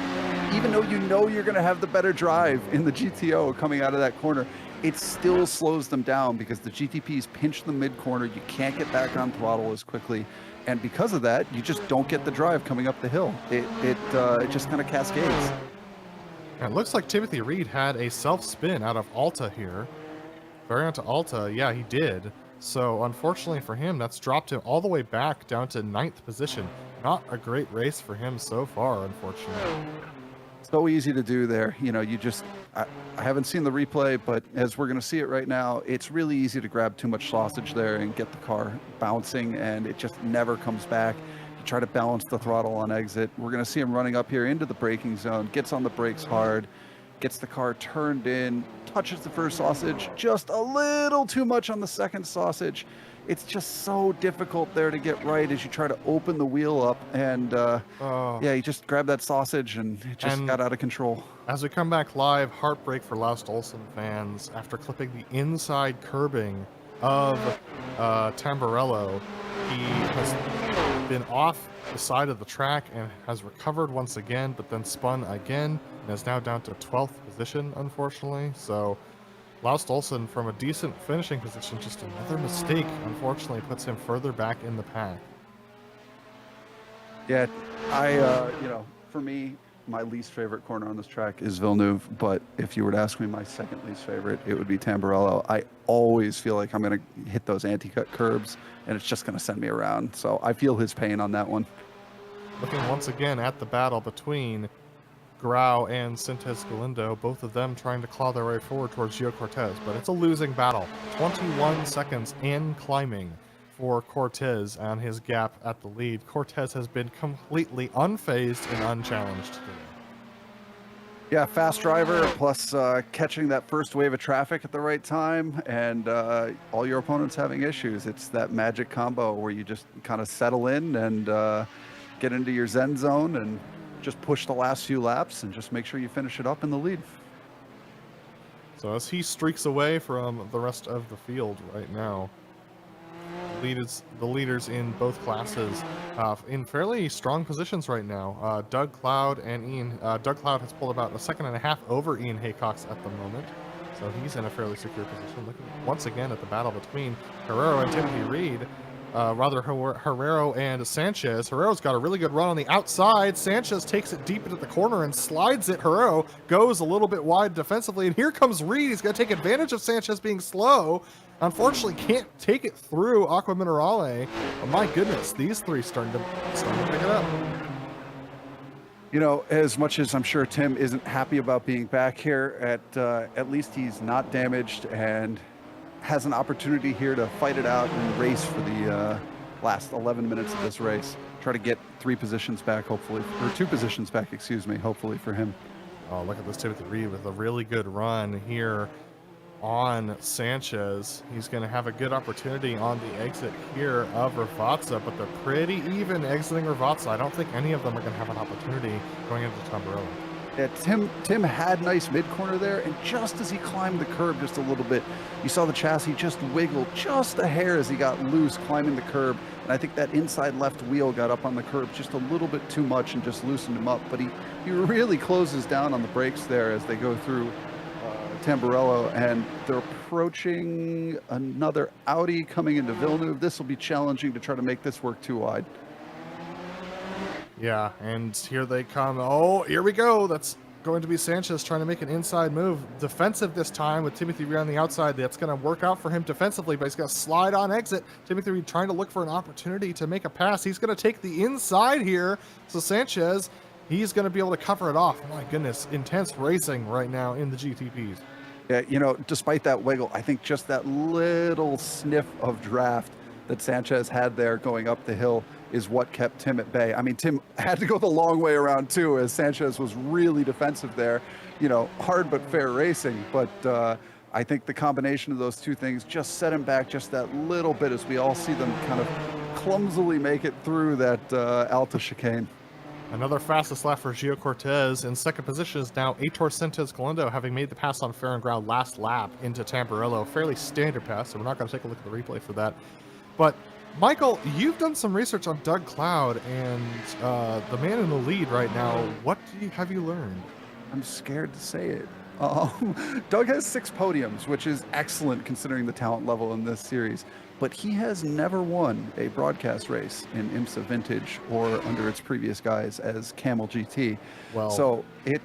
even though you know you're going to have the better drive in the GTO coming out of that corner, it still slows them down because the GTPs pinch the mid corner. You can't get back on throttle as quickly. And because of that, you just don't get the drive coming up the hill. It just kind of cascades. And it looks like Timothy Reed had a self-spin out of Alta here. Variant to Alta, yeah, he did. So unfortunately for him, that's dropped him all the way back down to 9th position. Not a great race for him so far, unfortunately. So easy to do there. You know, I haven't seen the replay, but as we're going to see it right now, it's really easy to grab too much sausage there and get the car bouncing, and it just never comes back. You try to balance the throttle on exit. We're going to see him running up here into the braking zone, gets on the brakes hard, gets the car turned in, touches the first sausage, just a little too much on the second sausage. It's just so difficult there to get right as you try to open the wheel up, and yeah, you just grabbed that sausage and it just got out of control. As we come back live, heartbreak for Laust Olsen fans after clipping the inside curbing of Tamburello. He has been off the side of the track and has recovered once again, but then spun again and is now down to 12th position, unfortunately. So Laust Olsen, from a decent finishing position, just another mistake, unfortunately, puts him further back in the pack. Yeah, you know, for me, my least favorite corner on this track is Villeneuve, but if you were to ask me my second least favorite, it would be Tamburello. I always feel like I'm going to hit those anti-cut curbs, and it's just going to send me around. So I feel his pain on that one. Looking once again at the battle between Grau and Sintes Galindo, both of them trying to claw their way forward towards Gio Cortez, but it's a losing battle. 21 seconds and climbing for Cortez on his gap at the lead. Cortez has been completely unfazed and unchallenged today. Yeah, fast driver plus catching that first wave of traffic at the right time, and all your opponents having issues. It's that magic combo where you just kind of settle in and get into your zen zone and just push the last few laps and just make sure you finish it up in the lead. So as he streaks away from the rest of the field right now, the leaders in both classes in fairly strong positions right now. Doug Cloud and Ian. Doug Cloud has pulled about a second and a half over Ian Haycox at the moment, so he's in a fairly secure position. Looking once again at the battle between Herrero and Timothy Reed. Herrero and Sanchez. Herrero's got a really good run on the outside. Sanchez takes it deep into the corner and slides it. Herrero goes a little bit wide defensively, and here comes Reed. He's going to take advantage of Sanchez being slow. Unfortunately, can't take it through Aqua Minerale. But my goodness, these three starting to pick it up. You know, as much as I'm sure Tim isn't happy about being back here, at least he's not damaged and has an opportunity here to fight it out and race for the last 11 minutes of this race. Try to get 3 positions back, hopefully, or 2 positions back, excuse me, hopefully for him. Oh, look at this Timothy Reed with a really good run here on Sanchez. He's going to have a good opportunity on the exit here of Ravazza, but they're pretty even exiting Ravazza. I don't think any of them are going to have an opportunity going into Tamburello. Yeah, Tim had nice mid-corner there, and just as he climbed the curb just a little bit, you saw the chassis just wiggle just a hair as he got loose climbing the curb, and I think that inside left wheel got up on the curb just a little bit too much and just loosened him up, but he really closes down on the brakes there as they go through Tamburello, and they're approaching another Audi coming into Villeneuve. This will be challenging to try to make this work too wide. Yeah, and here they come. Oh, here we go. That's going to be Sanchez trying to make an inside move. Defensive this time with Timothy Reed on the outside. That's going to work out for him defensively, but he's going to slide on exit. Timothy Reed trying to look for an opportunity to make a pass. He's going to take the inside here. So Sanchez, he's going to be able to cover it off. My goodness, intense racing right now in the GTPs. Yeah, you know, despite that wiggle, I think just that little sniff of draft that Sanchez had there going up the hill is what kept Tim at bay. I mean, Tim had to go the long way around too, as Sanchez was really defensive there. You know, hard but fair racing. But I think the combination of those two things just set him back just that little bit as we all see them kind of clumsily make it through that Alta chicane. Another fastest lap for Gio Cortez. In second position is now Aitor Sentes Galindo, having made the pass on fair and ground last lap into Tamburello. Fairly standard pass, so we're not going to take a look at the replay for that. But, Michael, you've done some research on Doug Cloud and the man in the lead right now. What have you learned? I'm scared to say it. Doug has 6 podiums, which is excellent considering the talent level in this series. But he has never won a broadcast race in IMSA Vintage or under its previous guise as Camel GT. Well, so it,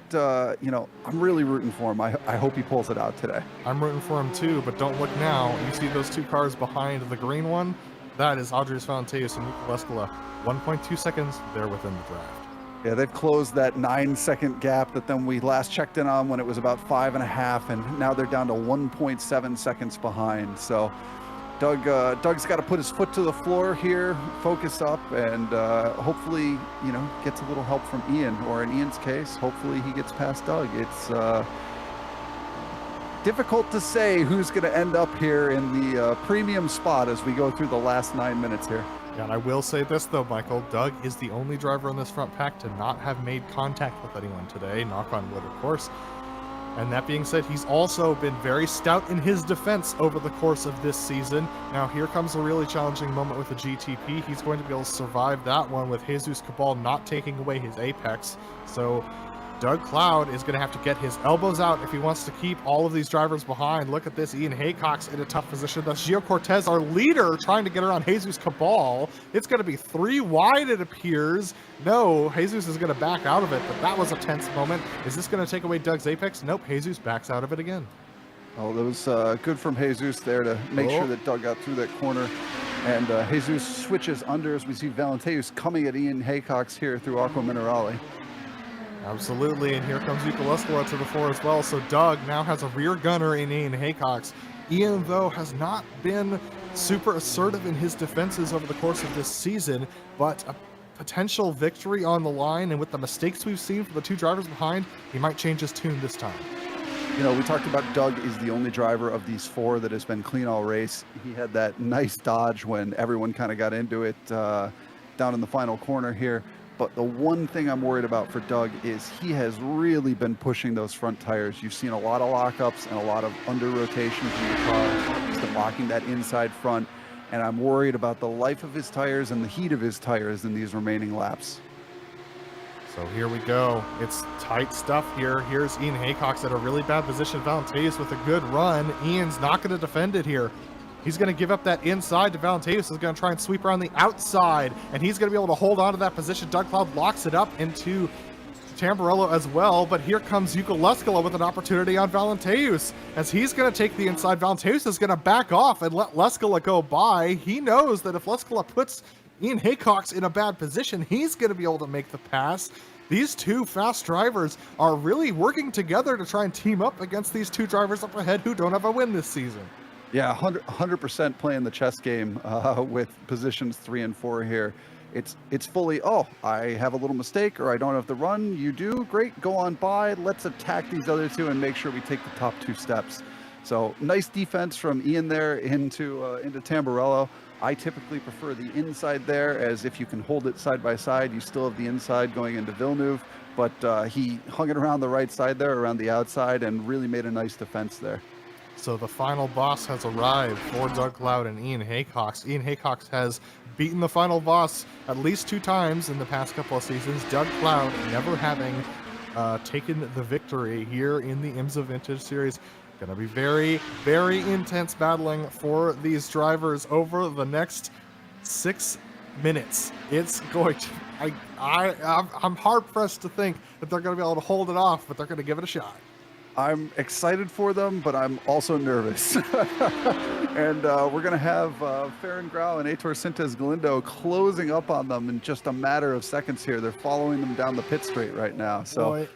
you know, I'm really rooting for him. I hope he pulls it out today. I'm rooting for him too, but don't look now. You see those 2 cars behind the green one? That is Andres Valenteus and Nico Lescala. 1.2 seconds, they're within the draft. Yeah, they've closed that 9-second gap that then we last checked in on when it was about 5.5, and now they're down to 1.7 seconds behind. So Doug's got to put his foot to the floor here, focus up, and hopefully, you know, gets a little help from Ian, or in Ian's case, hopefully he gets past Doug. It's difficult to say who's going to end up here in the premium spot as we go through the last 9 minutes here. Yeah, and I will say this though, Michael, Doug is the only driver in this front pack to not have made contact with anyone today, knock on wood, of course. And that being said, he's also been very stout in his defense over the course of this season. Now here comes a really challenging moment with the GTP. He's going to be able to survive that one with Jesus Cabal not taking away his apex. So Doug Cloud is going to have to get his elbows out if he wants to keep all of these drivers behind. Look at this, Ian Haycock's in a tough position. That's Gio Cortez, our leader, trying to get around Jesus Cabal. It's going to be 3 wide, it appears. No, Jesus is going to back out of it, but that was a tense moment. Is this going to take away Doug's apex? Nope, Jesus backs out of it again. Oh, that was good from Jesus there to make sure that Doug got through that corner. And Jesus switches under as we see Valenteus coming at Ian Haycock's here through Aqua Minerale. Absolutely, and here comes Yuka Lescala to the fore as well. So Doug now has a rear gunner in Ian Haycock's. Ian, though, has not been super assertive in his defenses over the course of this season, but a potential victory on the line, and with the mistakes we've seen from the 2 drivers behind, he might change his tune this time. You know, we talked about Doug is the only driver of these 4 that has been clean all race. He had that nice dodge when everyone kind of got into it down in the final corner here. But the one thing I'm worried about for Doug is he has really been pushing those front tires. You've seen a lot of lockups and a lot of under rotation from the car. He's been locking that inside front, and I'm worried about the life of his tires and the heat of his tires in these remaining laps. So here we go. It's tight stuff here. Here's Ian Haycock's at a really bad position. Valenteus with a good run. Ian's not going to defend it here. He's going to give up that inside to Valenteus. Is going to try and sweep around the outside, and he's going to be able to hold on to that position. Doug Cloud locks it up into Tamburello as well, but here comes Yuka Lescala with an opportunity on Valenteus. As he's going to take the inside, Valenteus is going to back off and let Lescala go by. He knows that if Lescala puts Ian Haycock's in a bad position, he's going to be able to make the pass. These 2 fast drivers are really working together to try and team up against these 2 drivers up ahead who don't have a win this season. Yeah, 100% playing the chess game with positions 3 and 4 here. It's fully, oh, I have a little mistake or I don't have the run. You do? Great, go on by. Let's attack these other 2 and make sure we take the top 2 steps. So nice defense from Ian there into Tamburello. I typically prefer the inside there, as if you can hold it side by side, you still have the inside going into Villeneuve. But he hung it around the right side there, around the outside, and really made a nice defense there. So the final boss has arrived for Doug Cloud and Ian Haycock. Ian Haycock has beaten the final boss at least 2 times in the past couple of seasons. Doug Cloud never having taken the victory here in the IMSA Vintage Series. Going to be very, very intense battling for these drivers over the next 6 minutes. It's going to... I'm hard-pressed to think that they're going to be able to hold it off, but they're going to give it a shot. I'm excited for them, but I'm also nervous. And we're going to have Farron Grau and Aitor Sentes Galindo closing up on them in just a matter of seconds here. They're following them down the pit straight right now. So Boy,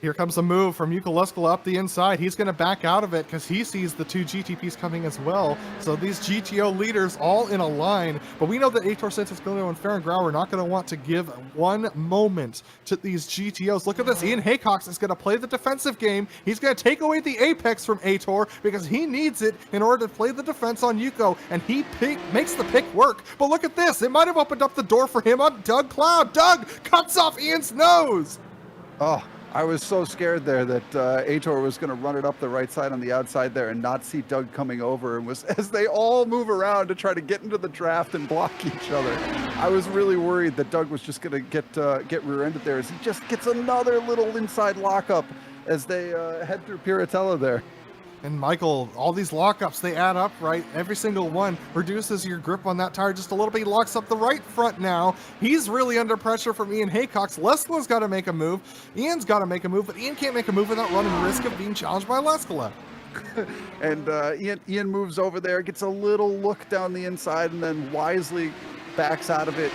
Here comes a move from Yuka Leskala up the inside. He's going to back out of it because he sees the 2 GTPs coming as well. So these GTO leaders all in a line. But we know that Aitor Santos Gilio and Farron Grau are not going to want to give one moment to these GTOs. Look at this. Ian Haycox is going to play the defensive game. He's going to take away the apex from Aitor because he needs it in order to play the defense on Yuko. And he makes the pick work. But look at this. It might have opened up the door for him on Doug Cloud. Doug cuts off Ian's nose. Oh, I was so scared there that Aitor was going to run it up the right side on the outside there and not see Doug coming over, and was as they all move around to try to get into the draft and block each other. I was really worried that Doug was just going to get rear-ended there as he just gets another little inside lockup as they head through Piratella there. And Michael, all these lockups, they add up, right? Every single one reduces your grip on that tire just a little bit. He locks up the right front now. He's really under pressure from Ian Haycox. Leskala's got to make a move. Ian's got to make a move, but Ian can't make a move without running the risk of being challenged by Leskala. And Ian moves over there, gets a little look down the inside, and then wisely backs out of it,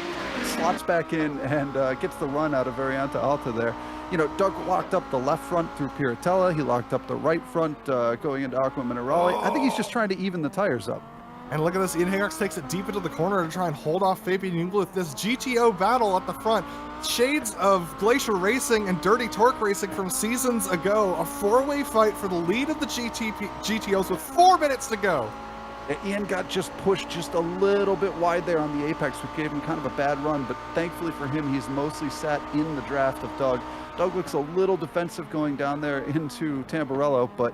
slots back in, and gets the run out of Variante Alta there. You know, Doug locked up the left front through Piratella. He locked up the right front going into Aqua Minerale. I think he's just trying to even the tires up. And look at this. Ian Haycox takes it deep into the corner to try and hold off Fabian Jungel with this GTO battle at the front. Shades of Glacier Racing and Dirty Torque Racing from seasons ago. A four-way fight for the lead of the GTOs with 4 minutes to go. Ian got just pushed just a little bit wide there on the apex, which gave him kind of a bad run, but thankfully for him, he's mostly sat in the draft of Doug. Doug looks a little defensive going down there into Tamburello, but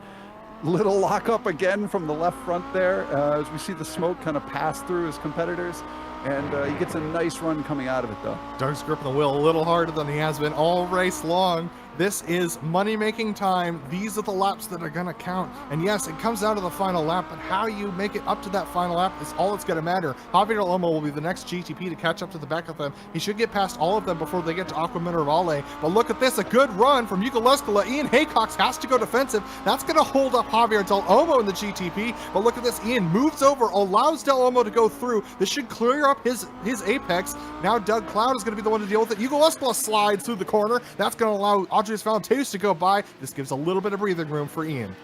little lockup again from the left front there as we see the smoke kind of pass through his competitors, and he gets a nice run coming out of it though. Doug's gripping the wheel a little harder than he has been all race long. This is money-making time. These are the laps that are going to count. And yes, it comes down to the final lap, but how you make it up to that final lap is all that's going to matter. Javier Lomo will be the next GTP to catch up to the back of them. He should get past all of them before they get to Aqua Minerale. But look at this, a good run from Yuka Leskala. Ian Haycox has to go defensive. That's going to hold up Javier Del Olmo in the GTP. But look at this, Ian moves over, allows Del Olmo to go through. This should clear up his apex. Now Doug Cloud is going to be the one to deal with it. Yuka Leskala slides through the corner. That's going to allow Andres Valenteus to go by. This gives a little bit of breathing room for Ian.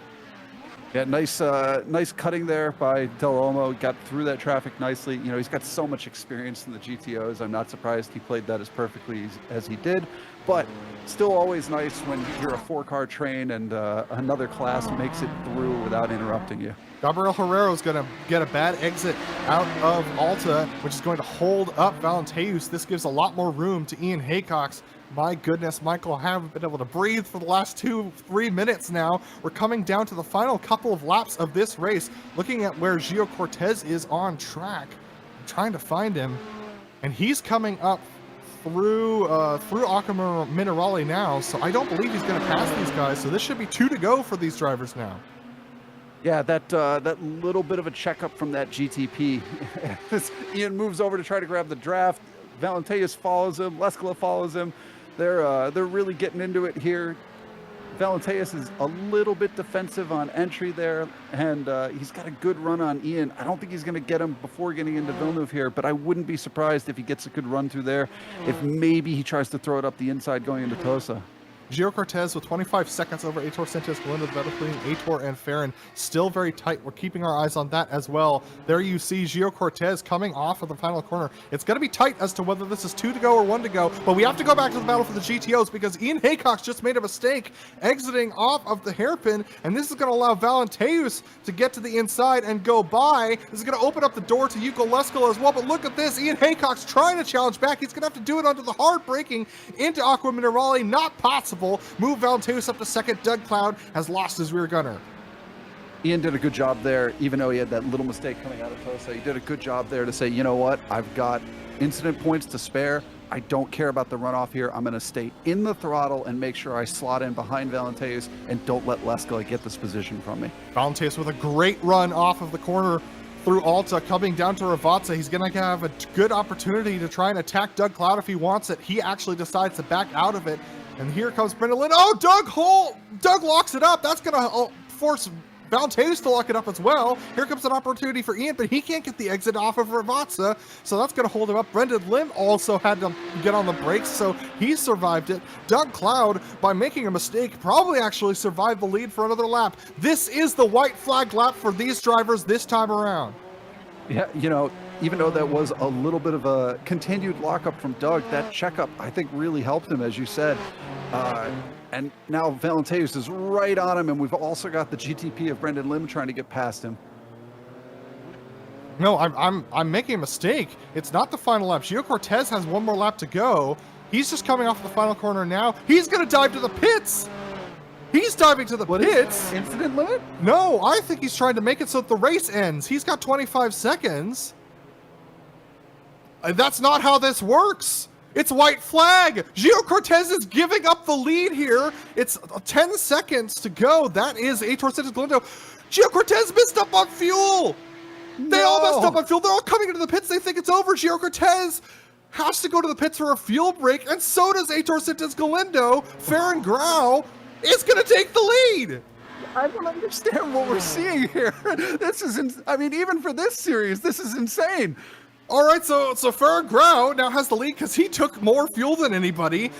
Yeah, nice cutting there by Del Olmo. Got through that traffic nicely. You know, he's got so much experience in the GTOs. I'm not surprised he played that as perfectly as he did. But still always nice when you're a 4-car train and another class makes it through without interrupting you. Gabriel Herrero is going to get a bad exit out of Alta, which is going to hold up Valenteus. This gives a lot more room to Ian Haycox. My goodness, Michael, I haven't been able to breathe for the last 2-3 minutes now. We're coming down to the final couple of laps of this race, looking at where Gio Cortez is on track. I'm trying to find him, and he's coming up through Aqua Minerale now, so I don't believe he's going to pass these guys, so this should be 2 to go for these drivers now. Yeah, that little bit of a checkup from that GTP. Ian moves over to try to grab the draft. Valenteus follows him. Leskala follows him. They're really getting into it here. Valenteus is a little bit defensive on entry there, and he's got a good run on Ian. I don't think he's going to get him before getting into Villeneuve here, but I wouldn't be surprised if he gets a good run through there, if maybe he tries to throw it up the inside going into Tosa. Gio Cortez with 25 seconds over Aitor Santos Galindo, the battle between Aitor and Farron. Still very tight. We're keeping our eyes on that as well. There you see Gio Cortez coming off of the final corner. It's going to be tight as to whether this is 2 to go or 1 to go, but we have to go back to the battle for the GTOs because Ian Haycox just made a mistake exiting off of the hairpin, and this is going to allow Valenteus to get to the inside and go by. This is going to open up the door to Yuka Leskala as well, but look at this. Ian Haycox trying to challenge back. He's going to have to do it under the hard braking into Aqua Minerale. Not possible. Move Valenteus up to second. Doug Cloud has lost his rear gunner. Ian did a good job there, even though he had that little mistake coming out of Tosa. He did a good job there to say, you know what, I've got incident points to spare. I don't care about the runoff here. I'm going to stay in the throttle and make sure I slot in behind Valenteus and don't let Leskala get this position from me. Valenteus with a great run off of the corner through Alta, coming down to Ravazza. He's going to have a good opportunity to try and attack Doug Cloud if he wants it. He actually decides to back out of it. And here comes Brendan Lynn. Oh, Doug locks it up. That's going to force Valentez to lock it up as well. Here comes an opportunity for Ian, but he can't get the exit off of Ravazza, so that's going to hold him up. Brendan Lim also had to get on the brakes, so he survived it. Doug Cloud, by making a mistake, probably actually survived the lead for another lap. This is the white flag lap for these drivers this time around. Yeah, you know, even though that was a little bit of a continued lockup from Doug, that checkup, I think, really helped him, as you said. And now Valentez is right on him, and we've also got the GTP of Brendan Lim trying to get past him. No, I'm making a mistake. It's not the final lap. Gio Cortez has one more lap to go. He's just coming off the final corner now. He's going to dive to the pits. He's diving to the pits. Incident limit? No, I think he's trying to make it so that the race ends. He's got 25 seconds. That's not how this works. It's white flag. Gio Cortez is giving up the lead here. It's 10 seconds to go. That is Aitor Santos Galindo. Gio Cortez missed up on fuel. They all messed up on fuel. They're all coming into the pits. They think it's over. Gio Cortez has to go to the pits for a fuel break, and so does Aitor Santos Galindo. Farron Grau is going to take the lead. I don't understand what we're seeing here. This is, I mean, even for this series, this is insane. All right, so Farron Grau now has the lead because he took more fuel than anybody.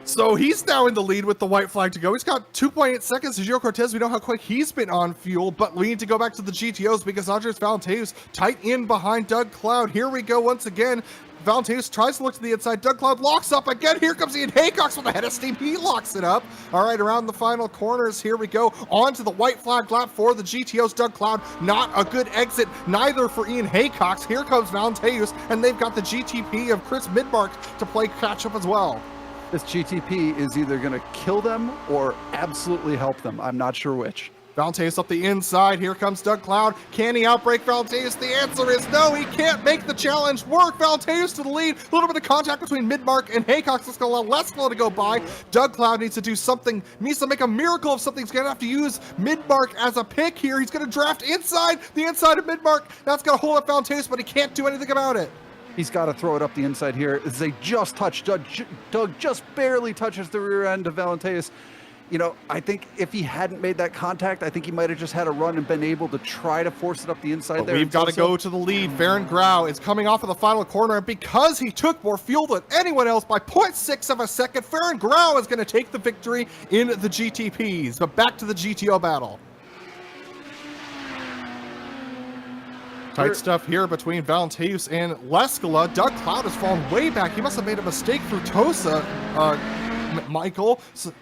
So he's now in the lead with the white flag to go. He's got 2.8 seconds to Gio Cortez. We know how quick he's been on fuel, but we need to go back to the GTOs because Andres Valentez tight in behind Doug Cloud. Here we go once again. Valentez tries to look to the inside. Doug Cloud locks up again. Here comes Ian Haycox with a head of steam. He locks it up. All right, around the final corners. Here we go. On to the white flag lap for the GTOs. Doug Cloud, not a good exit, neither for Ian Haycox. Here comes Valentez, and they've got the GTP of Chris Midmark to play catch up as well. This GTP is either going to kill them or absolutely help them. I'm not sure which. Valentez up the inside. Here comes Doug Cloud. Can he outbrake Valentez? The answer is no. He can't make the challenge work. Valentez to the lead. A little bit of contact between Midmark and Haycox. That's going to allow Lesko to go by. Doug Cloud needs to do something. Needs to make a miracle of something. He's going to have to use Midmark as a pick here. He's going to draft inside the inside of Midmark. That's going to hold up Valentez, but he can't do anything about it. He's got to throw it up the inside here as they just touch. Doug just barely touches the rear end of Valentez. You know, I think if he hadn't made that contact, I think he might have just had a run and been able to try to force it up the inside there. We've got to go to the lead. Farron Grau is coming off of the final corner, and because he took more fuel than anyone else by 0.6 of a second, Farron Grau is going to take the victory in the GTPs. But back to the GTO battle. Tight stuff here between Valentez and Leskala. Doug Cloud has fallen way back. He must have made a mistake through Tosa, Michael. So,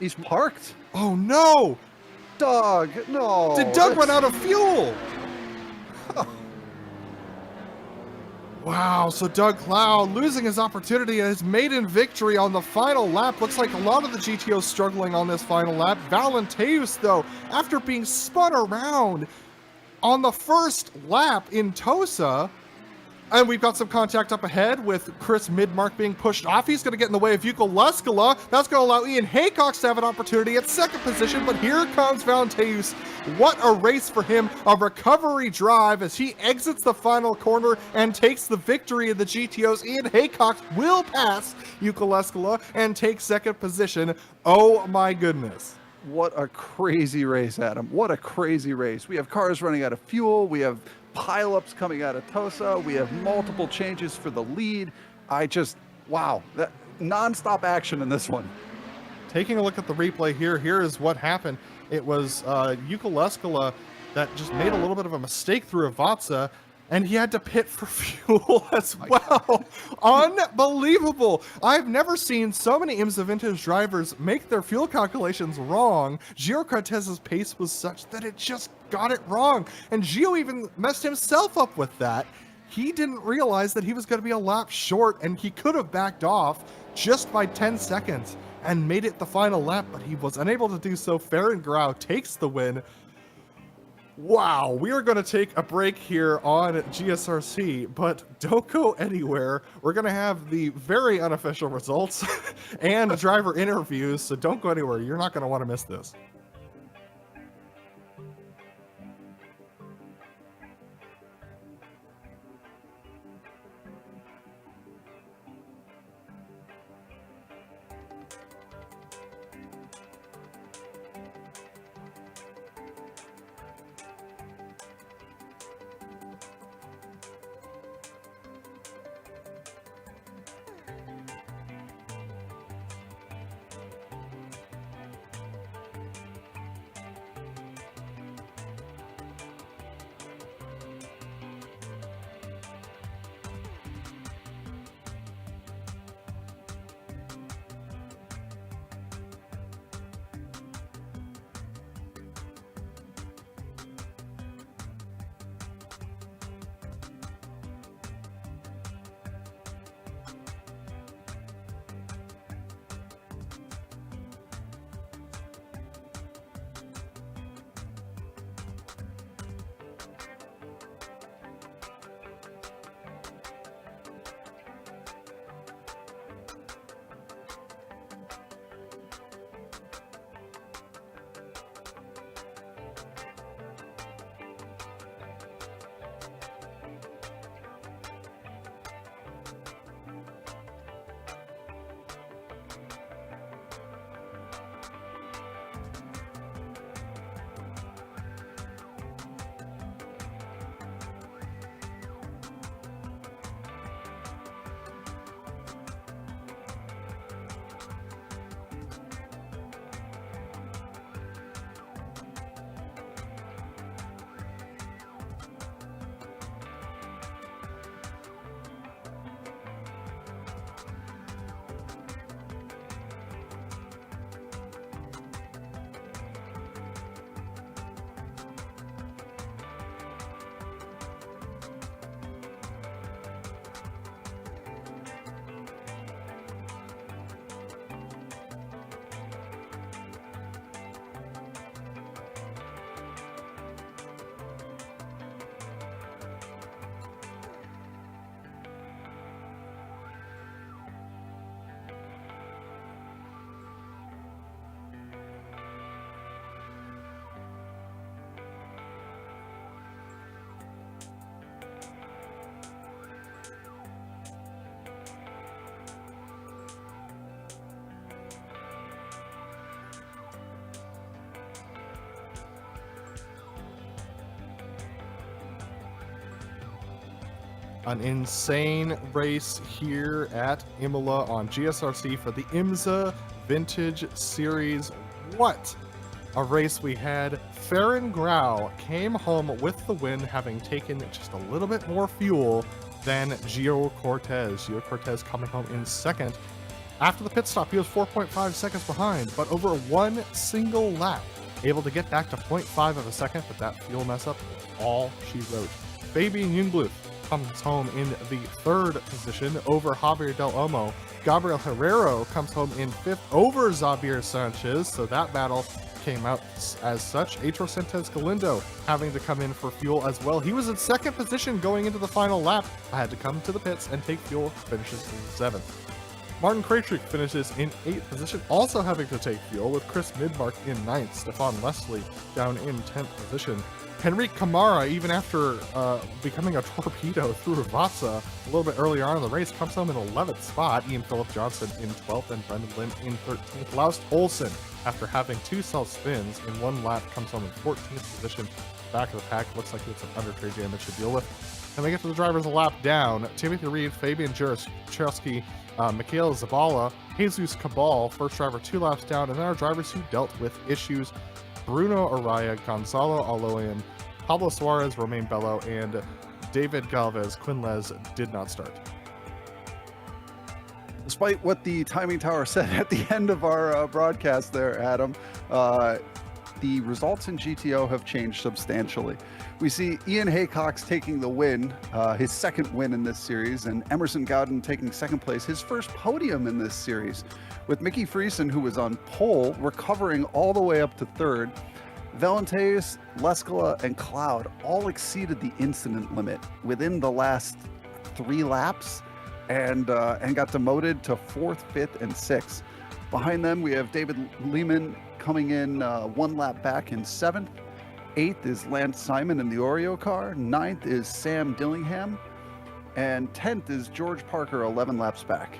he's parked. Oh no! Doug, no. Did Doug run out of fuel? Wow, so Doug Cloud losing his opportunity at his maiden victory on the final lap. Looks like a lot of the GTOs struggling on this final lap. Valentez, though, after being spun around on the first lap in Tosa, and we've got some contact up ahead with Chris Midmark being pushed off. He's going to get in the way of Yuko Leskala. That's going to allow Ian Haycox to have an opportunity at second position, but here comes Valentez. What a race for him, a recovery drive as he exits the final corner and takes the victory in the GTOs. Ian Haycox will pass Yuko Leskala and take second position. Oh my goodness. What a crazy race, Adam. What a crazy race. We have cars running out of fuel. We have pileups coming out of Tosa. We have multiple changes for the lead. Wow, that nonstop action in this one. Taking a look at the replay here, here is what happened. It was Yuko Leskala that just made a little bit of a mistake through Avatsa, and he had to pit for fuel as well. Unbelievable. I've never seen so many IMSA Vintage drivers make their fuel calculations wrong. Gio Cortez's pace was such that it just got it wrong. And Gio even messed himself up with that. He didn't realize that he was going to be a lap short, and he could have backed off just by 10 seconds and made it the final lap, but he was unable to do so. Farron Grau takes the win. Wow, we are going to take a break here on GSRC, but don't go anywhere. We're going to have the very unofficial results and driver interviews, so don't go anywhere. You're not going to want to miss this. An insane race here at Imola on GSRC for the IMSA Vintage Series. What a race we had. Farron Grau came home with the win, having taken just a little bit more fuel than Gio Cortez. Gio Cortez coming home in second. After the pit stop, he was 4.5 seconds behind, but over one single lap, able to get back to 0.5 of a second, but that fuel mess up is all she wrote. Fabian Jungbluth comes home in the third position over Javier Del Olmo. Gabriel Herrero comes home in fifth over Xavier Sanchez, so that battle came out as such. Atro Sentes Galindo having to come in for fuel as well. He was in second position going into the final lap. I had to come to the pits and take fuel, finishes in seventh. Martin Krajcik finishes in 8th position, also having to take fuel, with Chris Midmark in 9th, Stefan Leslie down in 10th position. Henrique Camara, even after becoming a torpedo through Vatsa a little bit earlier on in the race, comes home in 11th spot. Ian Philip Johnson in 12th and Brendan Lynn in 13th. Laust Olsen, after having 2 self-spins in 1 lap, comes home in 14th position. Back of the pack, looks like he had some undercarriage damage to deal with. And we get to the drivers a lap down. Timothy Reed, Fabian Jurowski, Mikhail Zabala, Jesus Cabal, first driver 2 laps down, and then our drivers who dealt with issues: Bruno Araya, Gonzalo Aloyan, Pablo Suarez, Romain Bello, and David Galvez. Quinlez did not start. Despite what the timing tower said at the end of our broadcast there, Adam, the results in GTO have changed substantially. We see Ian Haycox taking the win, his second win in this series, and Emerson Gowden taking second place, his first podium in this series, with Mickey Friesen, who was on pole, recovering all the way up to third. Valenteus, Lescala, and Cloud all exceeded the incident limit within the last 3 laps, and got demoted to 4th, 5th, and 6th. Behind them, we have David Lehman coming in 1 lap back in 7th. 8th is Lance Simon in the Oreo car. 9th is Sam Dillingham. And 10th is George Parker, 11 laps back.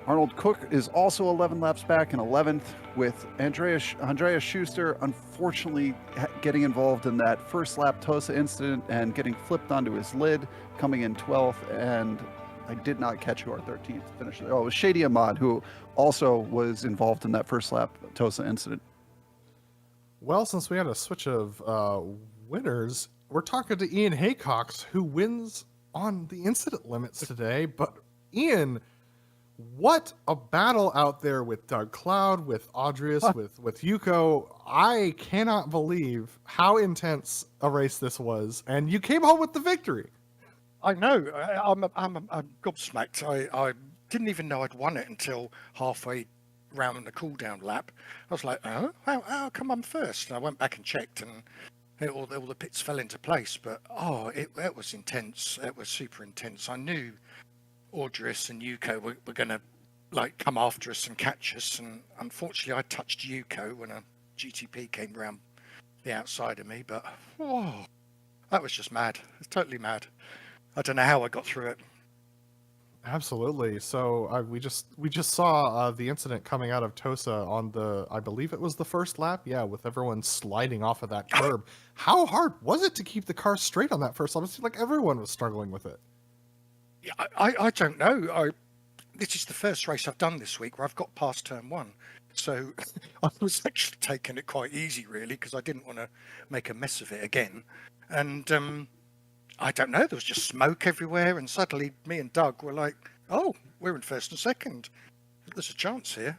Arnold Cook is also 11 laps back in 11th, with Andreas Schuster unfortunately getting involved in that first lap Tosa incident and getting flipped onto his lid, coming in 12th. And I did not catch who our 13th finisher. Oh, it was Shady Ahmad, who also was involved in that first lap Tosa incident. Well, since we had a switch of winners, we're talking to Ian Haycox, who wins on the incident limits today. But Ian, what a battle out there with Doug Cloud, with Audrius, with Yuko. I cannot believe how intense a race this was, and you came home with the victory. I know. I'm gobsmacked. I didn't even know I'd won it until halfway round the cool-down lap. I was like, oh, how come I'm first? And I went back and checked, and all the pits fell into place. But it was intense. It was super intense. I knew Audrius and Yuko were going to come after us and catch us, and unfortunately I touched Yuko when a GTP came round the outside of me. But that was just mad. It's totally mad. I don't know how I got through it. Absolutely. So we just saw the incident coming out of Tosa on I believe it was the first lap. Yeah, with everyone sliding off of that curb. How hard was it to keep the car straight on that first lap? It seemed like everyone was struggling with it. Yeah, I don't know. This is the first race I've done this week where I've got past turn 1. So I was actually taking it quite easy, really, because I didn't want to make a mess of it again. And I don't know, there was just smoke everywhere, and suddenly me and Doug were like, oh, we're in first and second. There's a chance here.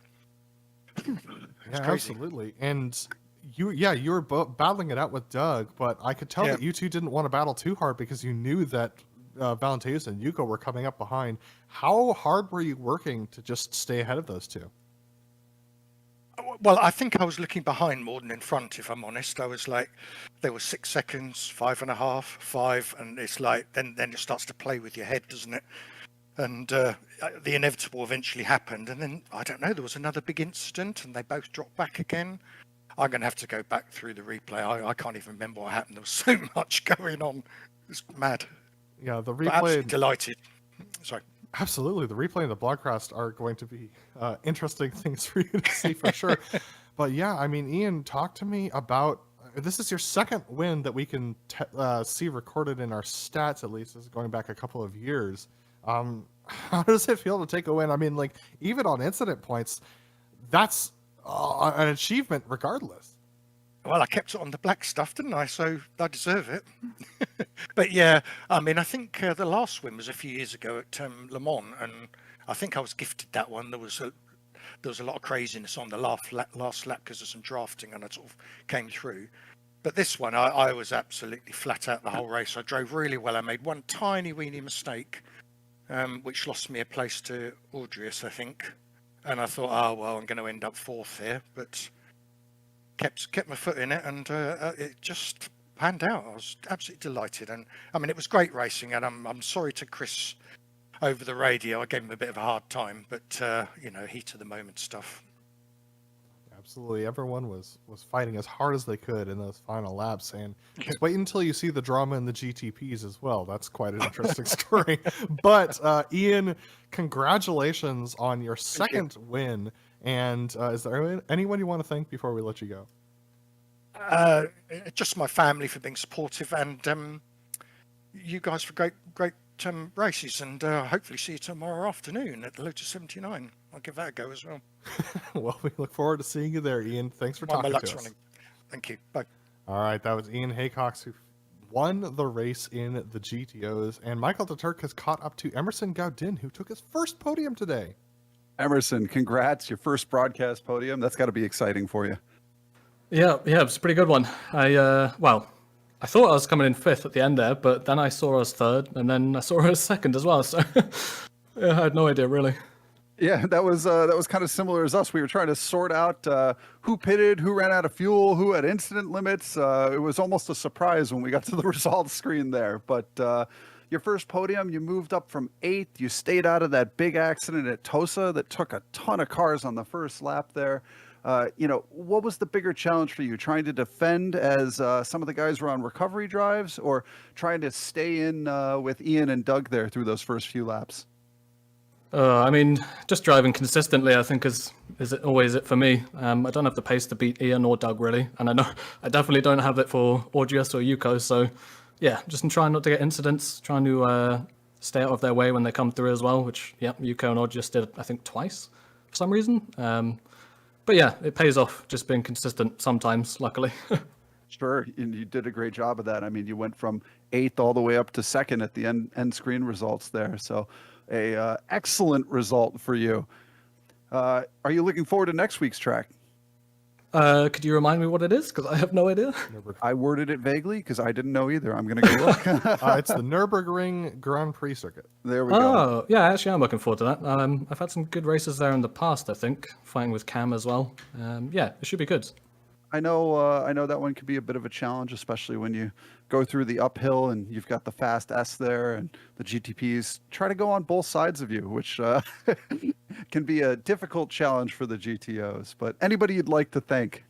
Yeah, absolutely. And you were battling it out with Doug, but I could tell that you two didn't want to battle too hard because you knew that Valenteus and Yuko were coming up behind. How hard were you working to just stay ahead of those two? Well, I think I was looking behind more than in front, if I'm honest. I was like, there was 6 seconds, 5.5, 5, and it's like, then it starts to play with your head, doesn't it? And the inevitable eventually happened, and then, I don't know, there was another big incident, and they both dropped back again. I'm going to have to go back through the replay. I can't even remember what happened. There was so much going on. It's mad. Yeah, the But replay. absolutely delighted. Sorry. Absolutely. The replay and the broadcast are going to be interesting things for you to see for sure. But yeah, I mean, Ian, talk to me about this is your second win that we can see recorded in our stats, at least, this is going back a couple of years. How does it feel to take a win? I mean, like, even on incident points, that's an achievement regardless. Well, I kept it on the black stuff, didn't I? So I deserve it. But yeah, I mean, I think the last win was a few years ago at Le Mans, and I think I was gifted that one. There was a lot of craziness on the last lap because of some drafting, and I sort of came through. But this one, I was absolutely flat out the whole race. I drove really well. I made one tiny weeny mistake, which lost me a place to Audrius, I think. And I thought, oh well, I'm going to end up fourth here, but kept my foot in it, and it just panned out. I was absolutely delighted, and I mean, it was great racing. And I'm sorry to Chris over the radio. I gave him a bit of a hard time, but heat of the moment stuff. Absolutely, everyone was fighting as hard as they could in those final laps, and just wait until you see the drama in the GTPs as well. That's quite an interesting story. But Ian, congratulations on your second win. And is there anyone you want to thank before we let you go? Just my family for being supportive, and you guys for great races, and hopefully see you tomorrow afternoon at the Lotus 79. I'll give that a go as well. Well, we look forward to seeing you there, Ian. Thanks for talking to us. Running. Thank you. Bye. All right, that was Ian Haycox, who won the race in the GTOs, and Michael the Turk has caught up to Emerson Gaudin, who took his first podium today. Emerson, congrats, your first broadcast podium. That's got to be exciting for you. Yeah, it's a pretty good one. I thought I was coming in fifth at the end there, but then I saw us third, and then I saw us second as well. So yeah, I had no idea really. Yeah, that was kind of similar as us. We were trying to sort out who pitted, who ran out of fuel, who had incident limits. It was almost a surprise when we got to the results screen there. But your first podium, you moved up from 8th. You stayed out of that big accident at Tosa that took a ton of cars on the first lap there. What was the bigger challenge for you? Trying to defend as some of the guys were on recovery drives, or trying to stay in with Ian and Doug there through those first few laps? I mean, just driving consistently, I think is always it for me. I don't have the pace to beat Ian or Doug really, and I know I definitely don't have it for Audrius or Yuko. So yeah, just trying not to get incidents, trying to stay out of their way when they come through as well, which Yuko and Audrius did I think twice for some reason. But yeah, it pays off just being consistent sometimes, luckily. Sure, and you did a great job of that. I mean, you went from 8th all the way up to 2nd at the end screen results there. So a excellent result for you. Are you looking forward to next week's track? Could you remind me what it is? Because I have no idea. I worded it vaguely because I didn't know either. I'm going to go look. It's the Nürburgring Grand Prix circuit. There we go. Oh, yeah, actually I'm looking forward to that. I've had some good races there in the past, I think, fighting with Cam as well. Yeah, it should be good. I know that one could be a bit of a challenge, especially when you go through the uphill and you've got the fast S there, and the GTPs try to go on both sides of you, which can be a difficult challenge for the GTOs. But anybody you'd like to thank?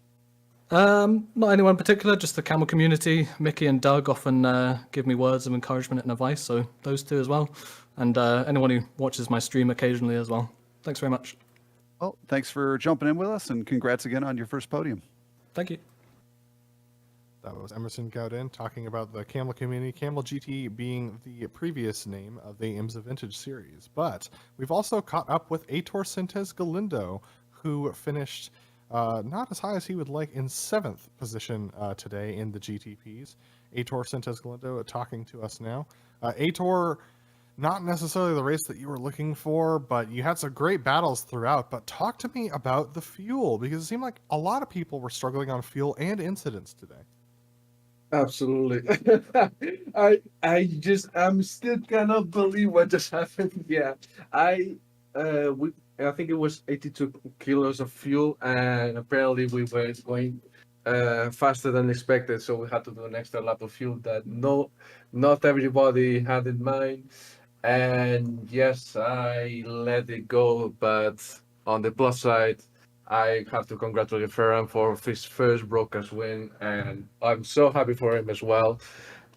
Not anyone in particular, just the Camel community. Mickey and Doug often give me words of encouragement and advice, so those two as well. And anyone who watches my stream occasionally as well. Thanks very much. Well, thanks for jumping in with us, and congrats again on your first podium. Thank you. That was Emerson Gaudin talking about the Camel community, Camel GT being the previous name of the IMSA Vintage series. But we've also caught up with Aitor Sintez Galindo, who finished not as high as he would like in 7th position today in the GTPs. Aitor Sintez Galindo talking to us now. Aitor, not necessarily the race that you were looking for, but you had some great battles throughout. But talk to me about the fuel, because it seemed like a lot of people were struggling on fuel and incidents today. Absolutely. I'm still cannot believe what just happened. Yeah. I think it was 82 kilos of fuel, and apparently we were going faster than expected, so we had to do an extra lap of fuel that not everybody had in mind. And yes, I let it go, but on the plus side, I have to congratulate Ferran for his first broadcast win, and I'm so happy for him as well,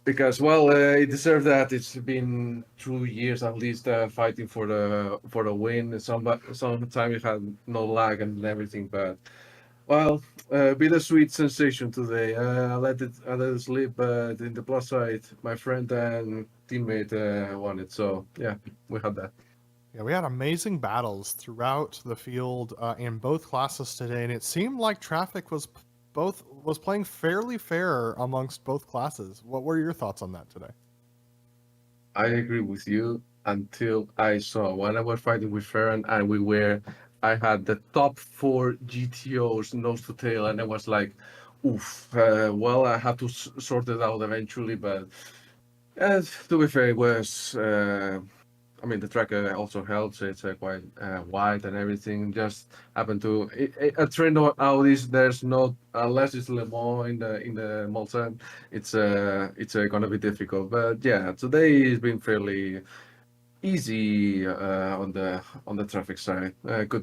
because he deserved that. It's been 2 years at least fighting for the win. Sometimes he had no lag and everything, but Well, bittersweet sensation today. I let it slip, but in the plus side, my friend and teammate won it. So yeah, we had that. Yeah, we had amazing battles throughout the field in both classes today, and it seemed like traffic was playing fairly fair amongst both classes. What were your thoughts on that today? I agree with you until I saw when I was fighting with Farron and I had the top four GTOs nose to tail, and I was like, oof. Well, I have to sort it out eventually, but to be fair, it was. I mean, the track also helps. It's quite wide and everything. Just happened to a trend of Audis. There's not unless it's Le Mans in the Mulsanne. It's gonna be difficult. But yeah, today has been fairly easy on the traffic side. Could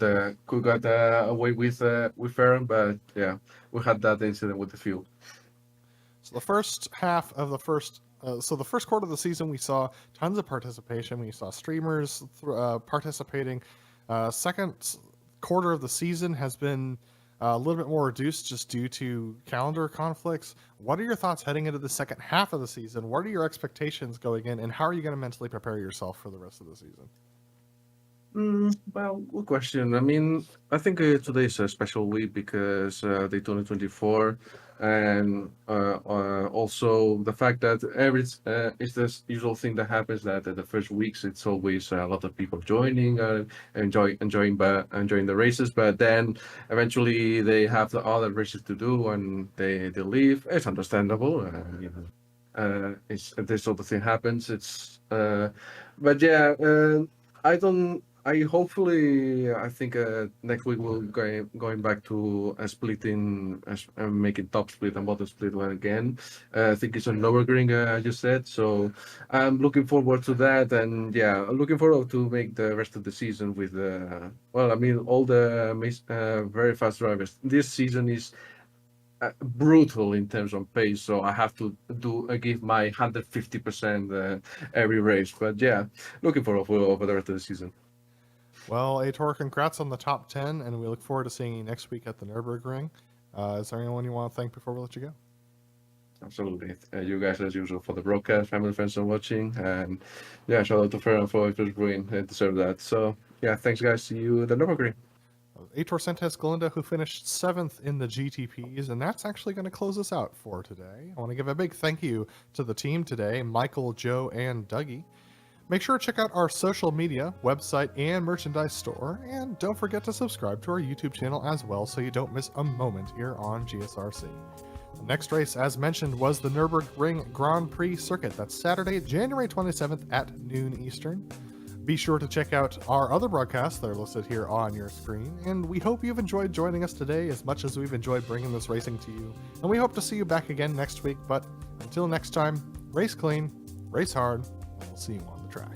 got away with Aaron, but yeah, we had that incident with the fuel. So the first half of the the first quarter of the season, we saw tons of participation. We saw streamers participating. Second quarter of the season has been a little bit more reduced just due to calendar conflicts. What are your thoughts heading into the second half of the season? What are your expectations going in, and how are you going to mentally prepare yourself for the rest of the season? Well, good question. I mean, I think today is a special week because Daytona 24, and also the fact that it's this usual thing that happens that the first weeks it's always a lot of people joining, enjoying the races, but then eventually they have the other races to do and they leave. It's understandable, it's this sort of thing happens. But yeah, I don't. I hopefully I think next week we'll going back to a splitting, making top split and bottom split one again. I think it's on lower green, as you said. So I'm looking forward to that, and yeah, I'm looking forward to make the rest of the season with well, I mean, all the very fast drivers. This season is brutal in terms of pace, so I have to give my 150% every race. But yeah, looking forward for the rest of the season. Well, Aitor, congrats on the top 10, and we look forward to seeing you next week at the Nürburgring. Is there anyone you want to thank before we let you go? Absolutely. You guys, as usual, for the broadcast, family, friends, and watching. And yeah, shout out to Ferran for his brewing. Deserve that. So yeah, thanks, guys. See you at the Nürburgring. Aitor Sentes Galinda, who finished 7th in the GTPs, and that's actually going to close us out for today. I want to give a big thank you to the team today, Michael, Joe, and Dougie. Make sure to check out our social media, website, and merchandise store, and don't forget to subscribe to our YouTube channel as well so you don't miss a moment here on GSRC. The next race, as mentioned, was the Nürburgring Grand Prix circuit. That's Saturday, January 27th at noon Eastern. Be sure to check out our other broadcasts that are listed here on your screen, and we hope you've enjoyed joining us today as much as we've enjoyed bringing this racing to you, and we hope to see you back again next week. But until next time, race clean, race hard, and we'll see you on the track.